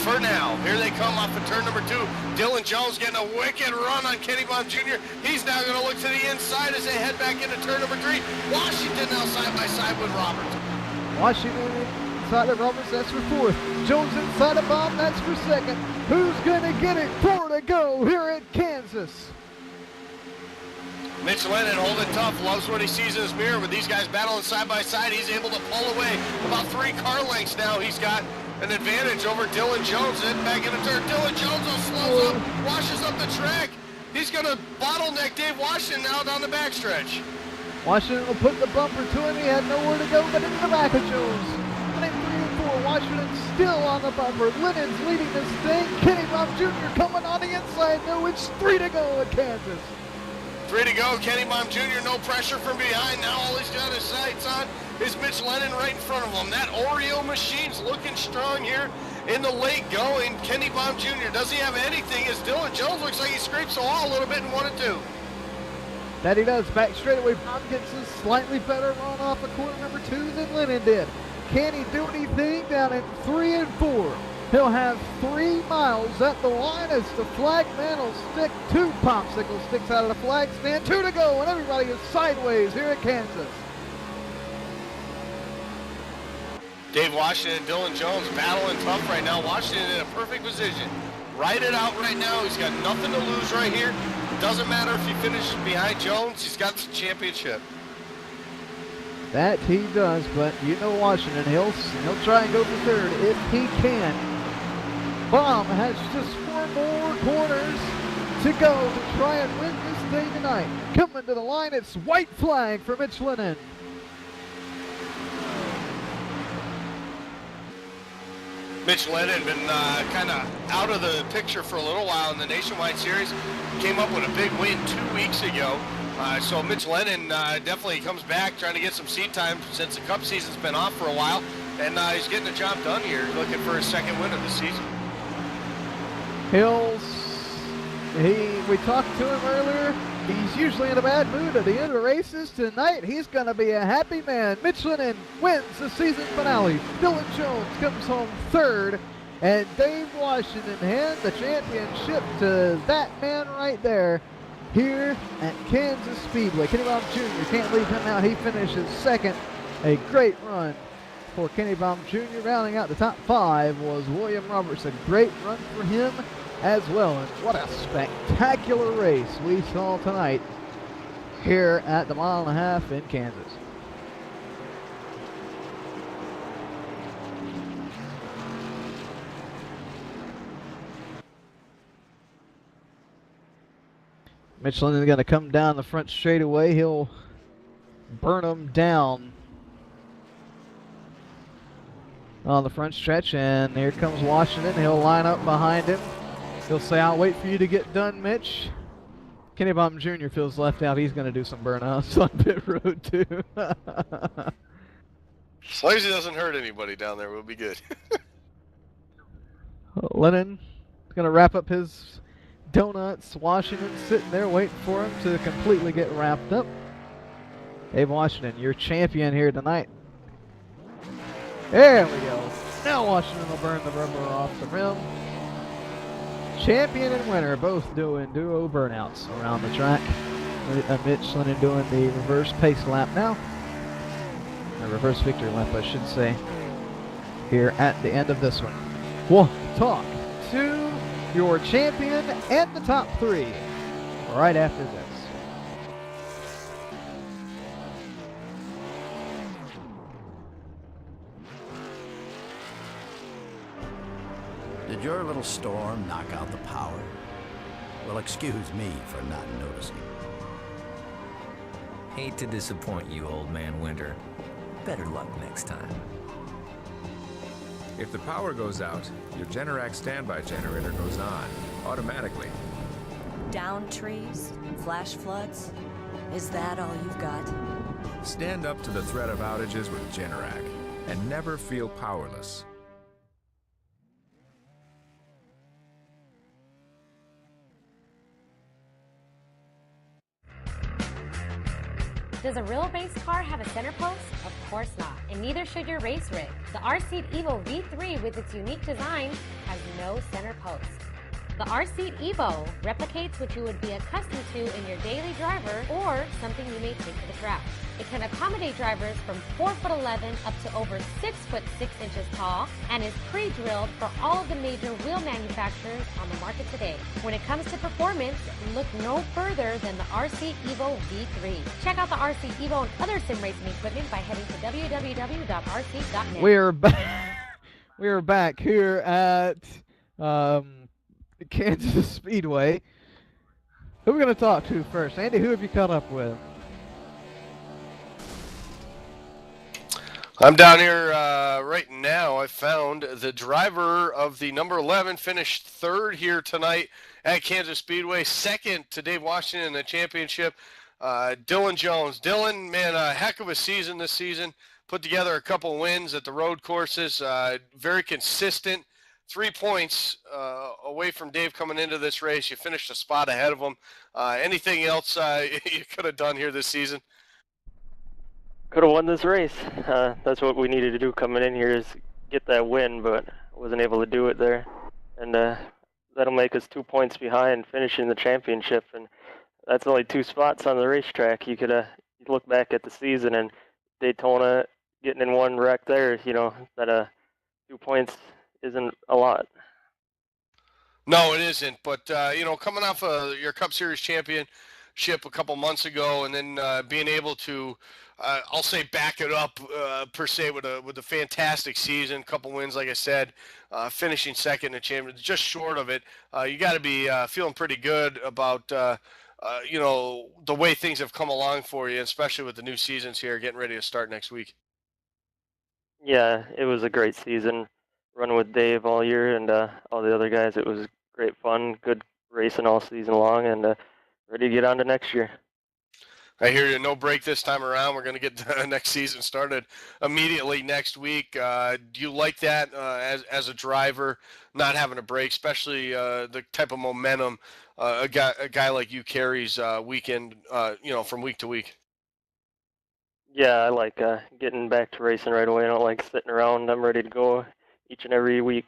for now. Here they come off of turn number 2. Dylan Jones getting a wicked run on Kenny Baum Jr. He's now going to look to the inside as they head back into turn number 3. Washington now side by side with Roberts. Washington inside of Roberts, that's for 4th. Jones inside of Baum, that's for 2nd. Who's going to get it? 4 to go here at Kansas. Mitch Lennon holding tough, loves what he sees in his mirror. With these guys battling side by side, he's able to pull away about 3 car lengths now. He's got an advantage over Dylan Jones. Then back in the turn, Dylan Jones slows up, washes up the track. He's going to bottleneck Dave Washington out on the backstretch. Washington will put the bumper to him. He had nowhere to go but into the back of Jones. Running 3 and 4. Washington still on the bumper. Lennon's leading this thing. Kenny Baum Jr. coming on the inside. No, it's 3 to go at Kansas. 3 to go, Kenny Baum Jr., no pressure from behind. Now all he's got his sights on is Mitch Lennon right in front of him. That Oreo machine's looking strong here in the late going. Kenny Baum Jr., does he have anything? As Dylan Jones looks like he scrapes the wall a little bit in 1 and 2. That he does. Back straightaway, Baum gets a slightly better run off of corner number 2 than Lennon did. Can he do anything down in 3 and 4? He'll have 3 miles at the line as the flagman will stick 2 popsicle sticks out of the flag stand. 2 to go, and everybody is sideways here at Kansas. Dave Washington and Dylan Jones battling tough right now. Washington in a perfect position. Ride it out right now. He's got nothing to lose right here. Doesn't matter if he finishes behind Jones. He's got the championship. That he does, but you know Washington, he'll try and go for 3rd if he can. Baum has just 4 more corners to go to try and win this thing tonight. Coming to the line, it's white flag for Mitch Lennon. Mitch Lennon been kind of out of the picture for a little while in the Nationwide Series. Came up with a big win 2 weeks ago. So Mitch Lennon definitely comes back trying to get some seat time since the Cup season's been off for a while. And he's getting the job done here, looking for his 2nd win of the season. We talked to him earlier. He's usually in a bad mood at the end of races. Tonight, he's going to be a happy man. Mitch Lennon wins the season finale. Dylan Jones comes home 3rd. And Dave Washington hands the championship to that man right there here at Kansas Speedway. Kenny Baum Jr. can't leave him out. He finishes 2nd. A great run for Kenny Baum Jr. Rounding out the top 5 was William Roberts. A great run for him as well. And what a spectacular race we saw tonight here at the 1.5 Mile in Kansas. Mitch Lennon is going to come down the front straightaway. He'll burn them down on the front stretch, and here comes Washington. He'll line up behind him. He'll say, "I'll wait for you to get done, Mitch." Kenny Baum Jr. feels left out. He's going to do some burnouts on pit road too. As long as he doesn't hurt anybody down there, we'll be good. Lennon is going to wrap up his donuts. Washington sitting there waiting for him to completely get wrapped up. Dave Washington, your champion here tonight. There we go. Now Washington will burn the rubber off the rim. Champion and winner both doing duo burnouts around the track. Mitch Lennon doing the reverse pace lap now. A reverse victory lap, I should say, here at the end of this one. We'll talk to your champion and the top 3 right after this. Did your little storm knock out the power? Well, excuse me for not noticing. Hate to disappoint you, old man Winter. Better luck next time. If the power goes out, your Generac standby generator goes on automatically. Down trees, flash floods. Is that all you've got? Stand up to the threat of outages with Generac and never feel powerless. Does a real race car have a center post? Of course not, and neither should your race rig. The R-Seat Evo V3 with its unique design has no center post. The R-Seat Evo replicates what you would be accustomed to in your daily driver or something you may take to the track. It can accommodate drivers from 4'11" up to over 6'6" tall and is pre-drilled for all of the major wheel manufacturers on the market today. When it comes to performance, look no further than the R-Seat Evo V3. Check out the R-Seat Evo and other sim racing equipment by heading to www.rseat.net. We're back. We're back here at Kansas Speedway. Who are we going to talk to first? Andy, who have you caught up with? I'm down here right now. I found the driver of the number 11, finished third here tonight at Kansas Speedway, second to Dave Washington in the championship, Dylan Jones. Dylan, man, a heck of a season this season. Put together a couple wins at the road courses. Very consistent. 3 points away from Dave coming into this race. You finished a spot ahead of him. Anything else you could have done here this season? Could have won this race. That's what we needed to do coming in here, is get that win, but wasn't able to do it there. And that'll make us 2 points behind finishing the championship. And that's only 2 spots on the racetrack. You could look back at the season and Daytona getting in one wreck there, that 2 points isn't a lot. No, it isn't. But, coming off your Cup Series championship a couple months ago and then being able to, I'll say, back it up per se with a fantastic season, couple wins, like I said, finishing second in the championship, just short of it. You got to be feeling pretty good about, the way things have come along for you, especially with the new seasons here getting ready to start next week. Yeah, it was a great season. Running with Dave all year and all the other guys, it was great fun, good racing all season long, and ready to get on to next year. I hear you. No break this time around. We're going to get the next season started immediately next week. Do you like that as a driver, not having a break, especially the type of momentum a guy like you carries weekend, from week to week? Yeah, I like getting back to racing right away. I don't like sitting around. I'm ready to go each and every week.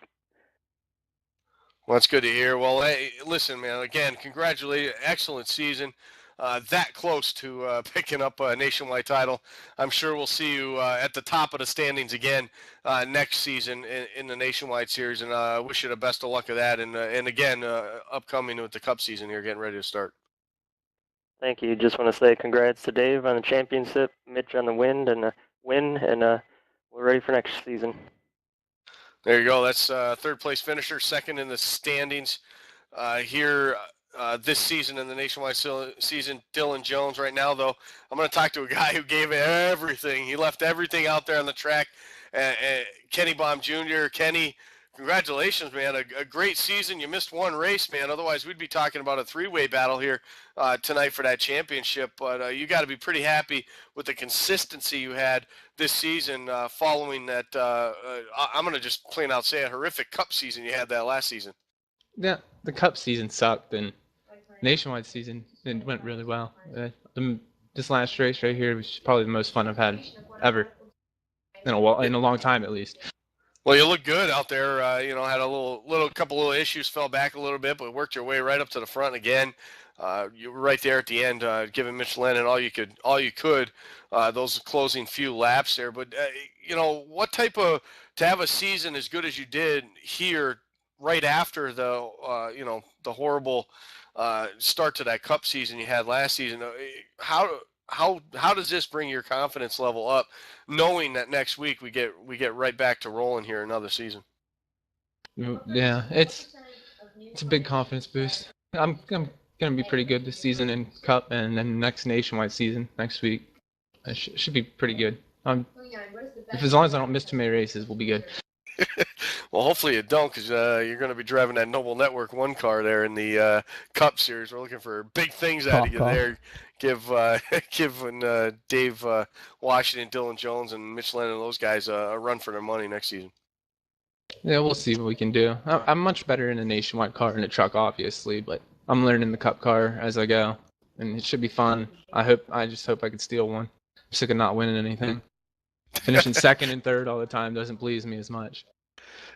Well, that's good to hear. Well, hey, listen, man, again, congratulations. Excellent season. That close to picking up a nationwide title. I'm sure we'll see you at the top of the standings again next season in the nationwide series, and I wish you the best of luck of that. And again, upcoming with the Cup season here, getting ready to start. Thank you. Just want to say congrats to Dave on the championship, Mitch on the win, and we're ready for next season. There you go. That's third place finisher, second in the standings here this season in the nationwide season, Dylan Jones. Right now, though, I'm going to talk to a guy who gave everything. He left everything out there on the track. Kenny Baum Jr. Kenny, congratulations, man. A great season. You missed one race, man. Otherwise, we'd be talking about a three-way battle here tonight for that championship. But you got to be pretty happy with the consistency you had this season following that. I'm going to just plain out say a horrific Cup season you had that last season. Yeah, the Cup season sucked, and nationwide season it went really well. This last race right here was probably the most fun I've had ever in a long time, at least. Well, you look good out there. Had a couple issues, fell back a little bit, but worked your way right up to the front again. You were right there at the end, giving Michelin and all you could. Those closing few laps there. But what type of to have a season as good as you did here, right after the horrible start to that Cup season you had last season. How does this bring your confidence level up, knowing that next week we get right back to rolling here another season? Yeah, it's a big confidence boost. I'm gonna be pretty good this season in Cup, and then next nationwide season next week. It should be pretty good. As long as I don't miss too many races, we'll be good. Well, hopefully you don't, because you're going to be driving that Noble Network 1 car there in the Cup Series. We're looking for big things out of you there. Give Dave Washington, Dylan Jones, and Mitch Lennon and those guys a run for their money next season. Yeah, we'll see what we can do. I'm much better in a nationwide car than a truck, obviously, but I'm learning the Cup car as I go, and it should be fun. I just hope I could steal one. I'm sick of not winning anything. Finishing second and third all the time doesn't please me as much.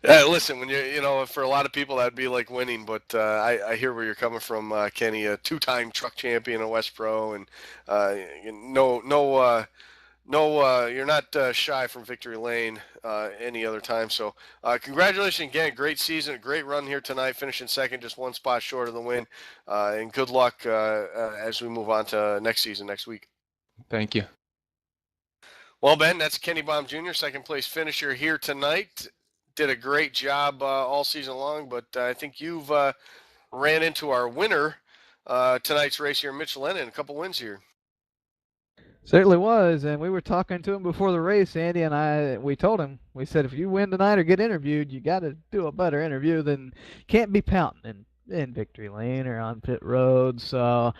Listen, when for a lot of people that'd be like winning, but I hear where you're coming from, Kenny. A 2-time truck champion at West Pro, and you're not shy from victory lane any other time. So congratulations again, great season, a great run here tonight, finishing second, just one spot short of the win, and good luck as we move on to next season next week. Thank you. Well, Ben, that's Kenny Baum Jr., second place finisher here tonight. Did a great job all season long, but I think you've ran into our winner tonight's race here, Mitch Lennon, a couple wins here. Certainly was, and we were talking to him before the race, Andy and we told him, we said, if you win tonight or get interviewed, you got to do a better interview than can't be pouting in victory lane or on pit road. So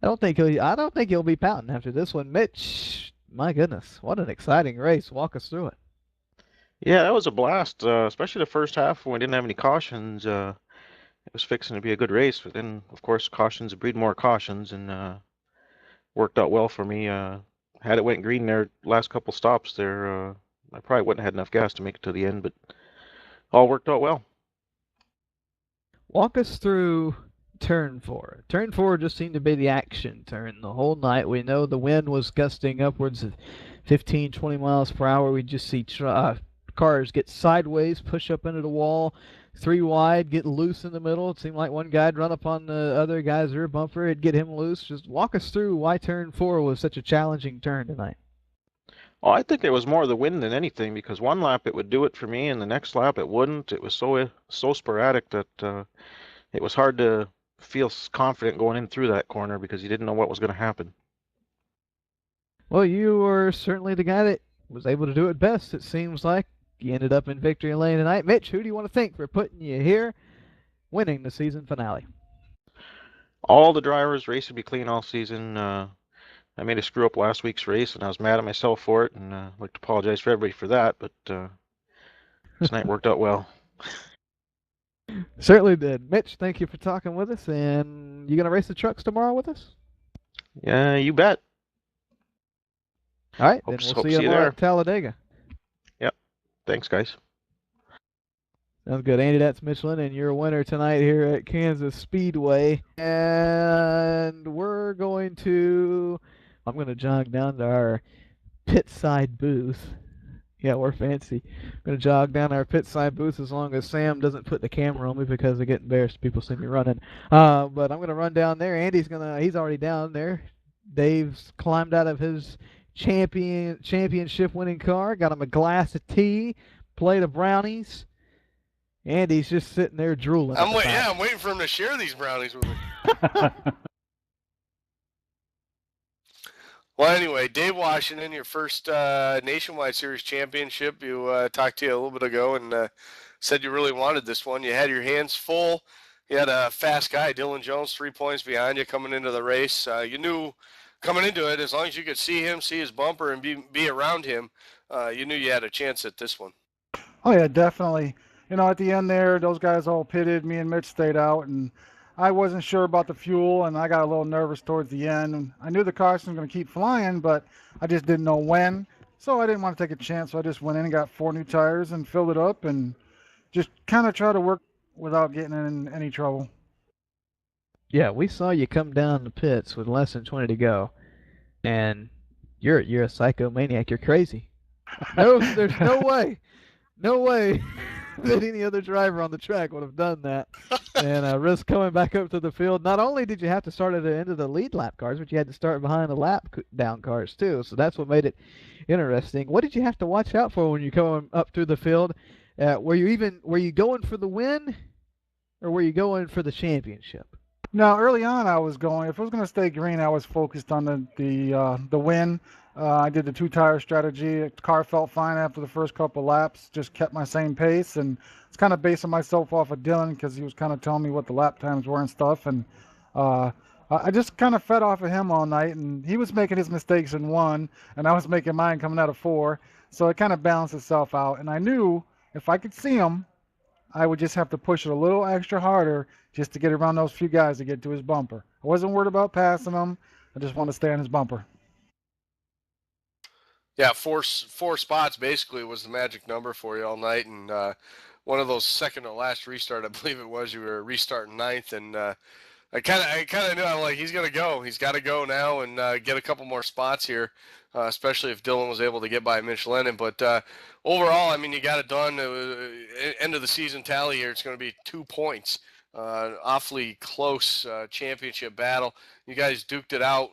I don't think he'll be pouting after this one. Mitch, my goodness, what an exciting race. Walk us through it. Yeah, that was a blast, especially the first half when we didn't have any cautions. It was fixing to be a good race, but then, of course, cautions breed more cautions, and worked out well for me. Had it went green there last couple stops there, I probably wouldn't have had enough gas to make it to the end, but all worked out well. Walk us through turn 4. Turn 4 just seemed to be the action turn the whole night. We know the wind was gusting upwards of 15, 20 miles per hour. We just see cars get sideways, push up into the wall, 3 wide, get loose in the middle. It seemed like one guy'd run up on the other guy's rear bumper, it'd get him loose. Just walk us through why turn 4 was such a challenging turn tonight. Oh, I think it was more the wind than anything, because one lap it would do it for me, and the next lap it wouldn't. It was so sporadic that it was hard to feel confident going in through that corner because you didn't know what was going to happen. Well, you were certainly the guy that was able to do it best, it seems like. You ended up in victory lane tonight. Mitch, who do you want to thank for putting you here, winning the season finale? All the drivers. Race would be clean all season. I made a screw up last week's race, and I was mad at myself for it, and I'd like to apologize for everybody for that, but tonight worked out well. Certainly did. Mitch, thank you for talking with us, and you going to race the trucks tomorrow with us? Yeah, you bet. All right, then we'll see you tomorrow at Talladega. Yep. Thanks, guys. Sounds good. Andy, that's Michelin, and you're a winner tonight here at Kansas Speedway. And I'm going to jog down to our pit side booth. Yeah, we're fancy. I'm going to jog down our pit side booth as long as Sam doesn't put the camera on me because I get embarrassed. People see me running. But I'm going to run down there. Andy's he's already down there. Dave's climbed out of his championship winning car, got him a glass of tea, plate of brownies. Andy's just sitting there drooling. I'm waiting for him to share these brownies with me. Well, anyway, Dave Washington, your first Nationwide Series championship. You talked to you a little bit ago and said you really wanted this one. You had your hands full. You had a fast guy, Dylan Jones, 3 points behind you coming into the race. You knew coming into it, as long as you could see him, see his bumper, and be around him, you knew you had a chance at this one. Oh, yeah, definitely. At the end there, those guys all pitted. Me and Mitch stayed out, and I wasn't sure about the fuel, and I got a little nervous towards the end. I knew the caution was going to keep flying, but I just didn't know when. So I didn't want to take a chance, so I just went in and got 4 new tires and filled it up and just kind of try to work without getting in any trouble. Yeah, we saw you come down the pits with less than 20 to go, and you're a psychomaniac. You're crazy. No, there's no way that any other driver on the track would have done that and risk coming back up to the field. Not only did you have to start at the end of the lead lap cars, but you had to start behind the lap down cars too. So that's what made it interesting. What did you have to watch out for when you're going up through the field? Were you going for the win, or were you going for the championship? Now, early on, I was going. If I was going to stay green, I was focused on the win. I did the two-tire strategy. The car felt fine after the first couple laps. Just kept my same pace, and it's kind of basing myself off of Dylan because he was kind of telling me what the lap times were and stuff. And uh, I just kind of fed off of him all night, and he was making his mistakes in one, and I was making mine coming out of four. So it kind of balanced itself out. And I knew if I could see him, I would just have to push it a little extra harder just to get around those few guys to get to his bumper. I wasn't worried about passing him. I just wanted to stay on his bumper. Yeah, four spots basically was the magic number for you all night, and one of those second to last restart, I believe it was, you were restarting ninth, and I kind of knew, I'm like, he's gonna go. He's got to go now and get a couple more spots here, especially if Dylan was able to get by Mitch Lennon. But overall, I mean, you got it done. End of the season tally here, it's going to be 2 points. Awfully close championship battle. You guys duked it out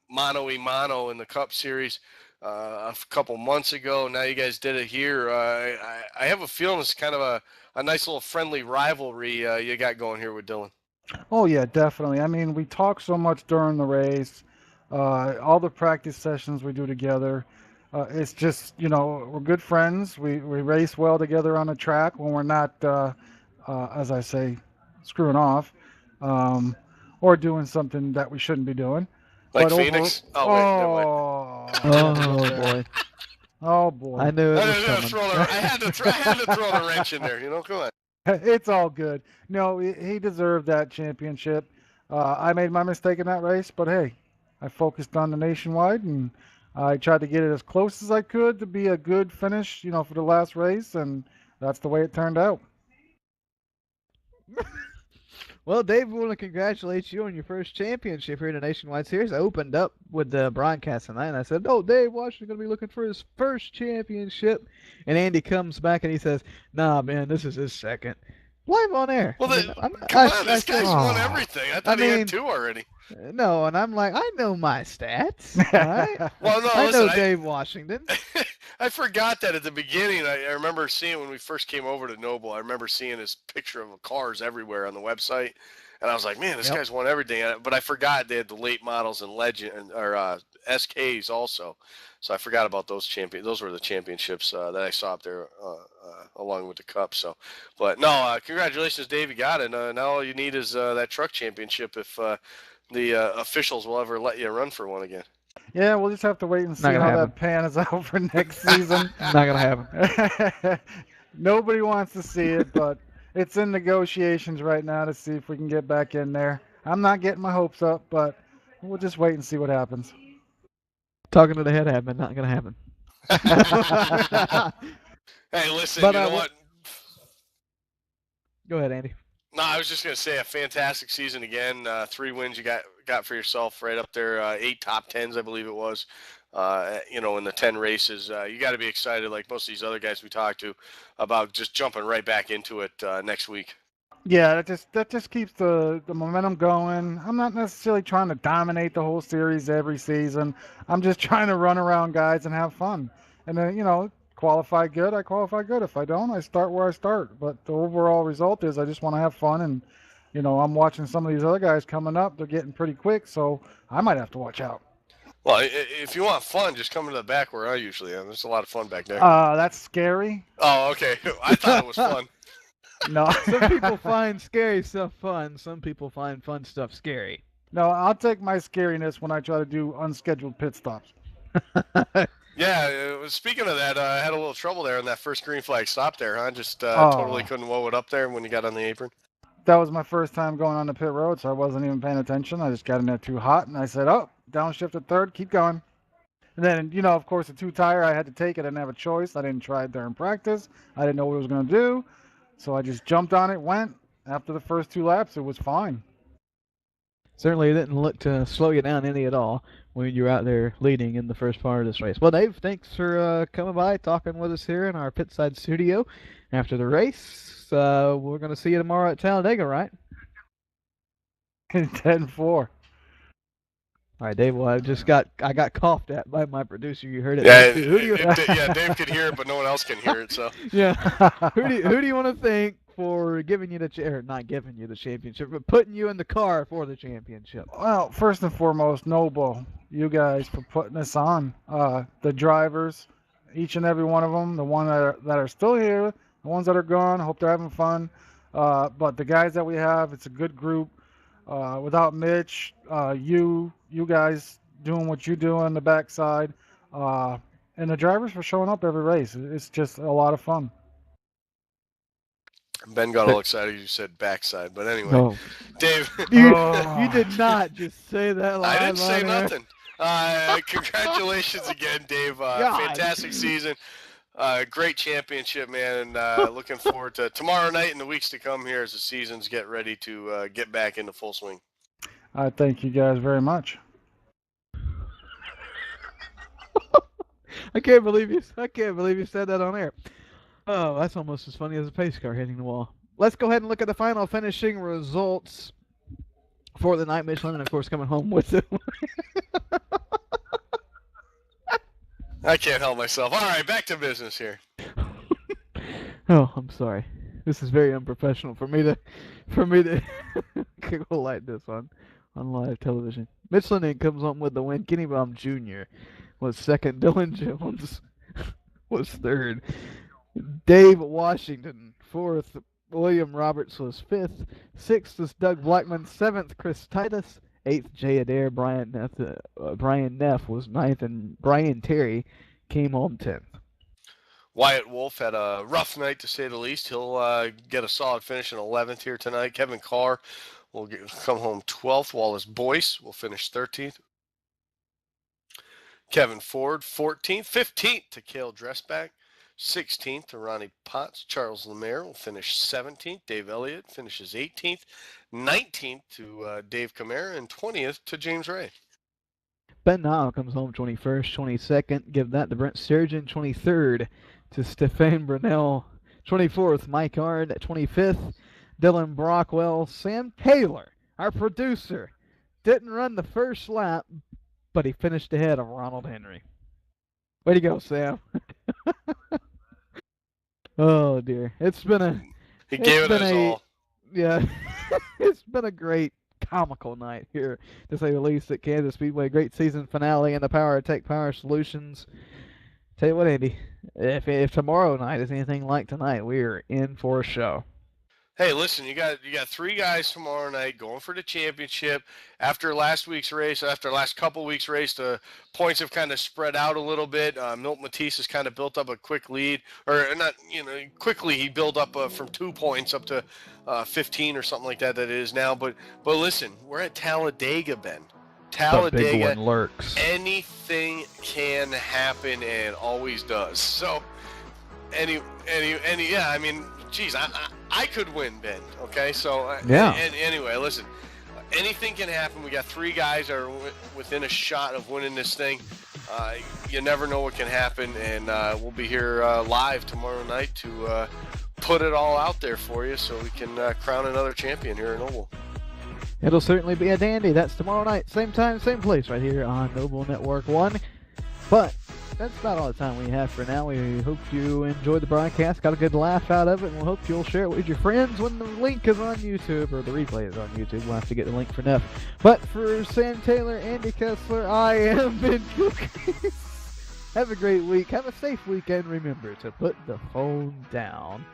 mano-a-mano in the Cup Series a couple months ago. Now you guys did it here. I have a feeling it's kind of a nice little friendly rivalry you got going here with Dylan. Oh, yeah, definitely. I mean, we talk so much during the race, all the practice sessions we do together. It's just, we're good friends. We race well together on the track when we're not, as I say, screwing off or doing something that we shouldn't be doing. Like Phoenix? Oh, boy. Oh, boy. I knew it was coming. I had to throw the wrench in there. Come on. It's all good. No, he deserved that championship. I made my mistake in that race, but hey, I focused on the nationwide and I tried to get it as close as I could to be a good finish, for the last race, and that's the way it turned out. Well, Dave, we want to congratulate you on your first championship here in the Nationwide Series. I opened up with the broadcast tonight, and I said, "Oh, Dave Washington's going to be looking for his first championship." And Andy comes back and he says, "Nah, man, this is his second." Live on air. Well, this guy's won everything. I thought he had 2 already. No, and I'm like, I know my stats. Right? Well, no, I know Dave Washington. I forgot that at the beginning. I remember seeing when we first came over to Noble. I remember seeing his picture of cars everywhere on the website, and I was like, "Man, this guy's won everything." But I forgot they had the late models and legend or SKs also. So I forgot about those champions. Those were the championships that I saw up there along with the Cup. So, but no, congratulations, Dave. You got it. Now all you need is that truck championship if the officials will ever let you run for one again. Yeah, we'll just have to wait and see how that pans out for next season. Not going to happen. Nobody wants to see it, but it's in negotiations right now to see if we can get back in there. I'm not getting my hopes up, but we'll just wait and see what happens. Talking to the head admin, not going to happen. Hey, listen, but, you know what? Go ahead, Andy. No, I was just going to say a fantastic season again. 3 wins you got for yourself right up there. 8 top 10s, I believe it was. In the 10 races. You got to be excited, like most of these other guys we talked to, about just jumping right back into it next week. Yeah, that just keeps the momentum going. I'm not necessarily trying to dominate the whole series every season. I'm just trying to run around guys and have fun. And then, qualify good, I qualify good. If I don't, I start where I start. But the overall result is I just want to have fun. And, I'm watching some of these other guys coming up. They're getting pretty quick, so I might have to watch out. Well, if you want fun, just come to the back where I usually am. There's a lot of fun back there. That's scary. Oh, okay. I thought it was fun. No. Some people find scary stuff fun. Some people find fun stuff scary. No, I'll take my scariness when I try to do unscheduled pit stops. Yeah, speaking of that, I had a little trouble there in that first green flag stop there, huh? Just totally couldn't woe it up there when you got on the apron. That was my first time going on the pit road, so I wasn't even paying attention. I just got in there too hot, and I said, oh, downshift to third, keep going. And then, of course, the 2-tire, I had to take it. I didn't have a choice. I didn't try it during practice. I didn't know what it was going to do. So I just jumped on it, went. After the first 2 laps, it was fine. Certainly didn't look to slow you down any at all when you were out there leading in the first part of this race. Well, Dave, thanks for coming by, talking with us here in our pitside studio after the race. We're going to see you tomorrow at Talladega, right? 10-4. All right, Dave. Well, I got coughed at by my producer. You heard it. Yeah, Dave could hear it, but no one else can hear it. So yeah. Who do you want to thank for giving you or not giving you the championship, but putting you in the car for the championship? Well, first and foremost, Noble, you guys for putting this on. The drivers, each and every one of them, the ones that are still here, the ones that are gone, hope they're having fun. But the guys that we have, it's a good group. Without Mitch, you guys doing what you do on the backside, and the drivers for showing up every race. It's just a lot of fun. Ben got all excited. You said backside, but anyway, No. Dave. You did not just say that live I didn't say on air. nothing. Congratulations again, Dave. Fantastic season. Great championship, man, and looking forward to tomorrow night and the weeks to come here as the seasons get ready to get back into full swing. I thank you guys very much. I can't believe you said that on air. Oh, that's almost as funny as a pace car hitting the wall. Let's go ahead and look at the final finishing results for the night. Michelin, and of course, coming home with it. I can't help myself. All right, back to business here. Oh, I'm sorry. This is very unprofessional for me to go like this on live television. Michelin comes home with the win. Kenny Baum Jr. was second. Dylan Jones was third. Dave Washington fourth. William Roberts was fifth. Sixth was Doug Blackman. Seventh, Chris Titus. Eighth, Jay Adair. Brian Neff was ninth, and Brian Terry came home 10th. Wyatt Wolf had a rough night, to say the least. He'll get a solid finish in 11th here tonight. Kevin Carr will come home 12th. Wallace Boyce will finish 13th. Kevin Ford 14th. 15th to Cale Dressback. 16th to Ronnie Potts. Charles Lemaire will finish 17th. Dave Elliott finishes 18th. 19th to Dave Camara, and 20th to James Ray. Ben Nile comes home 21st, 22nd. Give that to Brent Sturgeon. 23rd to Stefan Brunel. 24th, Mike Ard. 25th, Dylan Brockwell. Sam Taylor, our producer, didn't run the first lap, but he finished ahead of Ronald Henry. Way to go, Sam. Oh, dear. He gave it his all. Yeah. It's been a great comical night here, to say the least, at Kansas Speedway. Great season finale in the Powertek Power Solutions. Tell you what, Andy, if tomorrow night is anything like tonight, we're in for a show. Hey, listen, you got three guys tomorrow night going for the championship. After last couple weeks race, the points have kind of spread out a little bit. Milt Matisse has kind of built up a quick lead, or not, quickly he built up from 2 points up to 15 or something like that it is now. But listen, we're at Talladega, Ben. Talladega, the big one lurks. Anything can happen and always does. So, yeah, I mean, geez, I could win, Ben. Okay, so yeah. Anyway, listen, anything can happen. We got three guys that are within a shot of winning this thing. You never know what can happen, and we'll be here live tomorrow night to put it all out there for you, so we can crown another champion here in Noble. It'll certainly be a dandy. That's tomorrow night, same time, same place, right here on Noble Network 1. But that's about all the time we have for now. We hope you enjoyed the broadcast, got a good laugh out of it, and we'll hope you'll share it with your friends when the link is on YouTube, or the replay is on YouTube. We'll have to get the link for Neff. But for Sam Taylor, Andy Kessler, I am Ben Cookies. Have a great week. Have a safe weekend. Remember to put the phone down.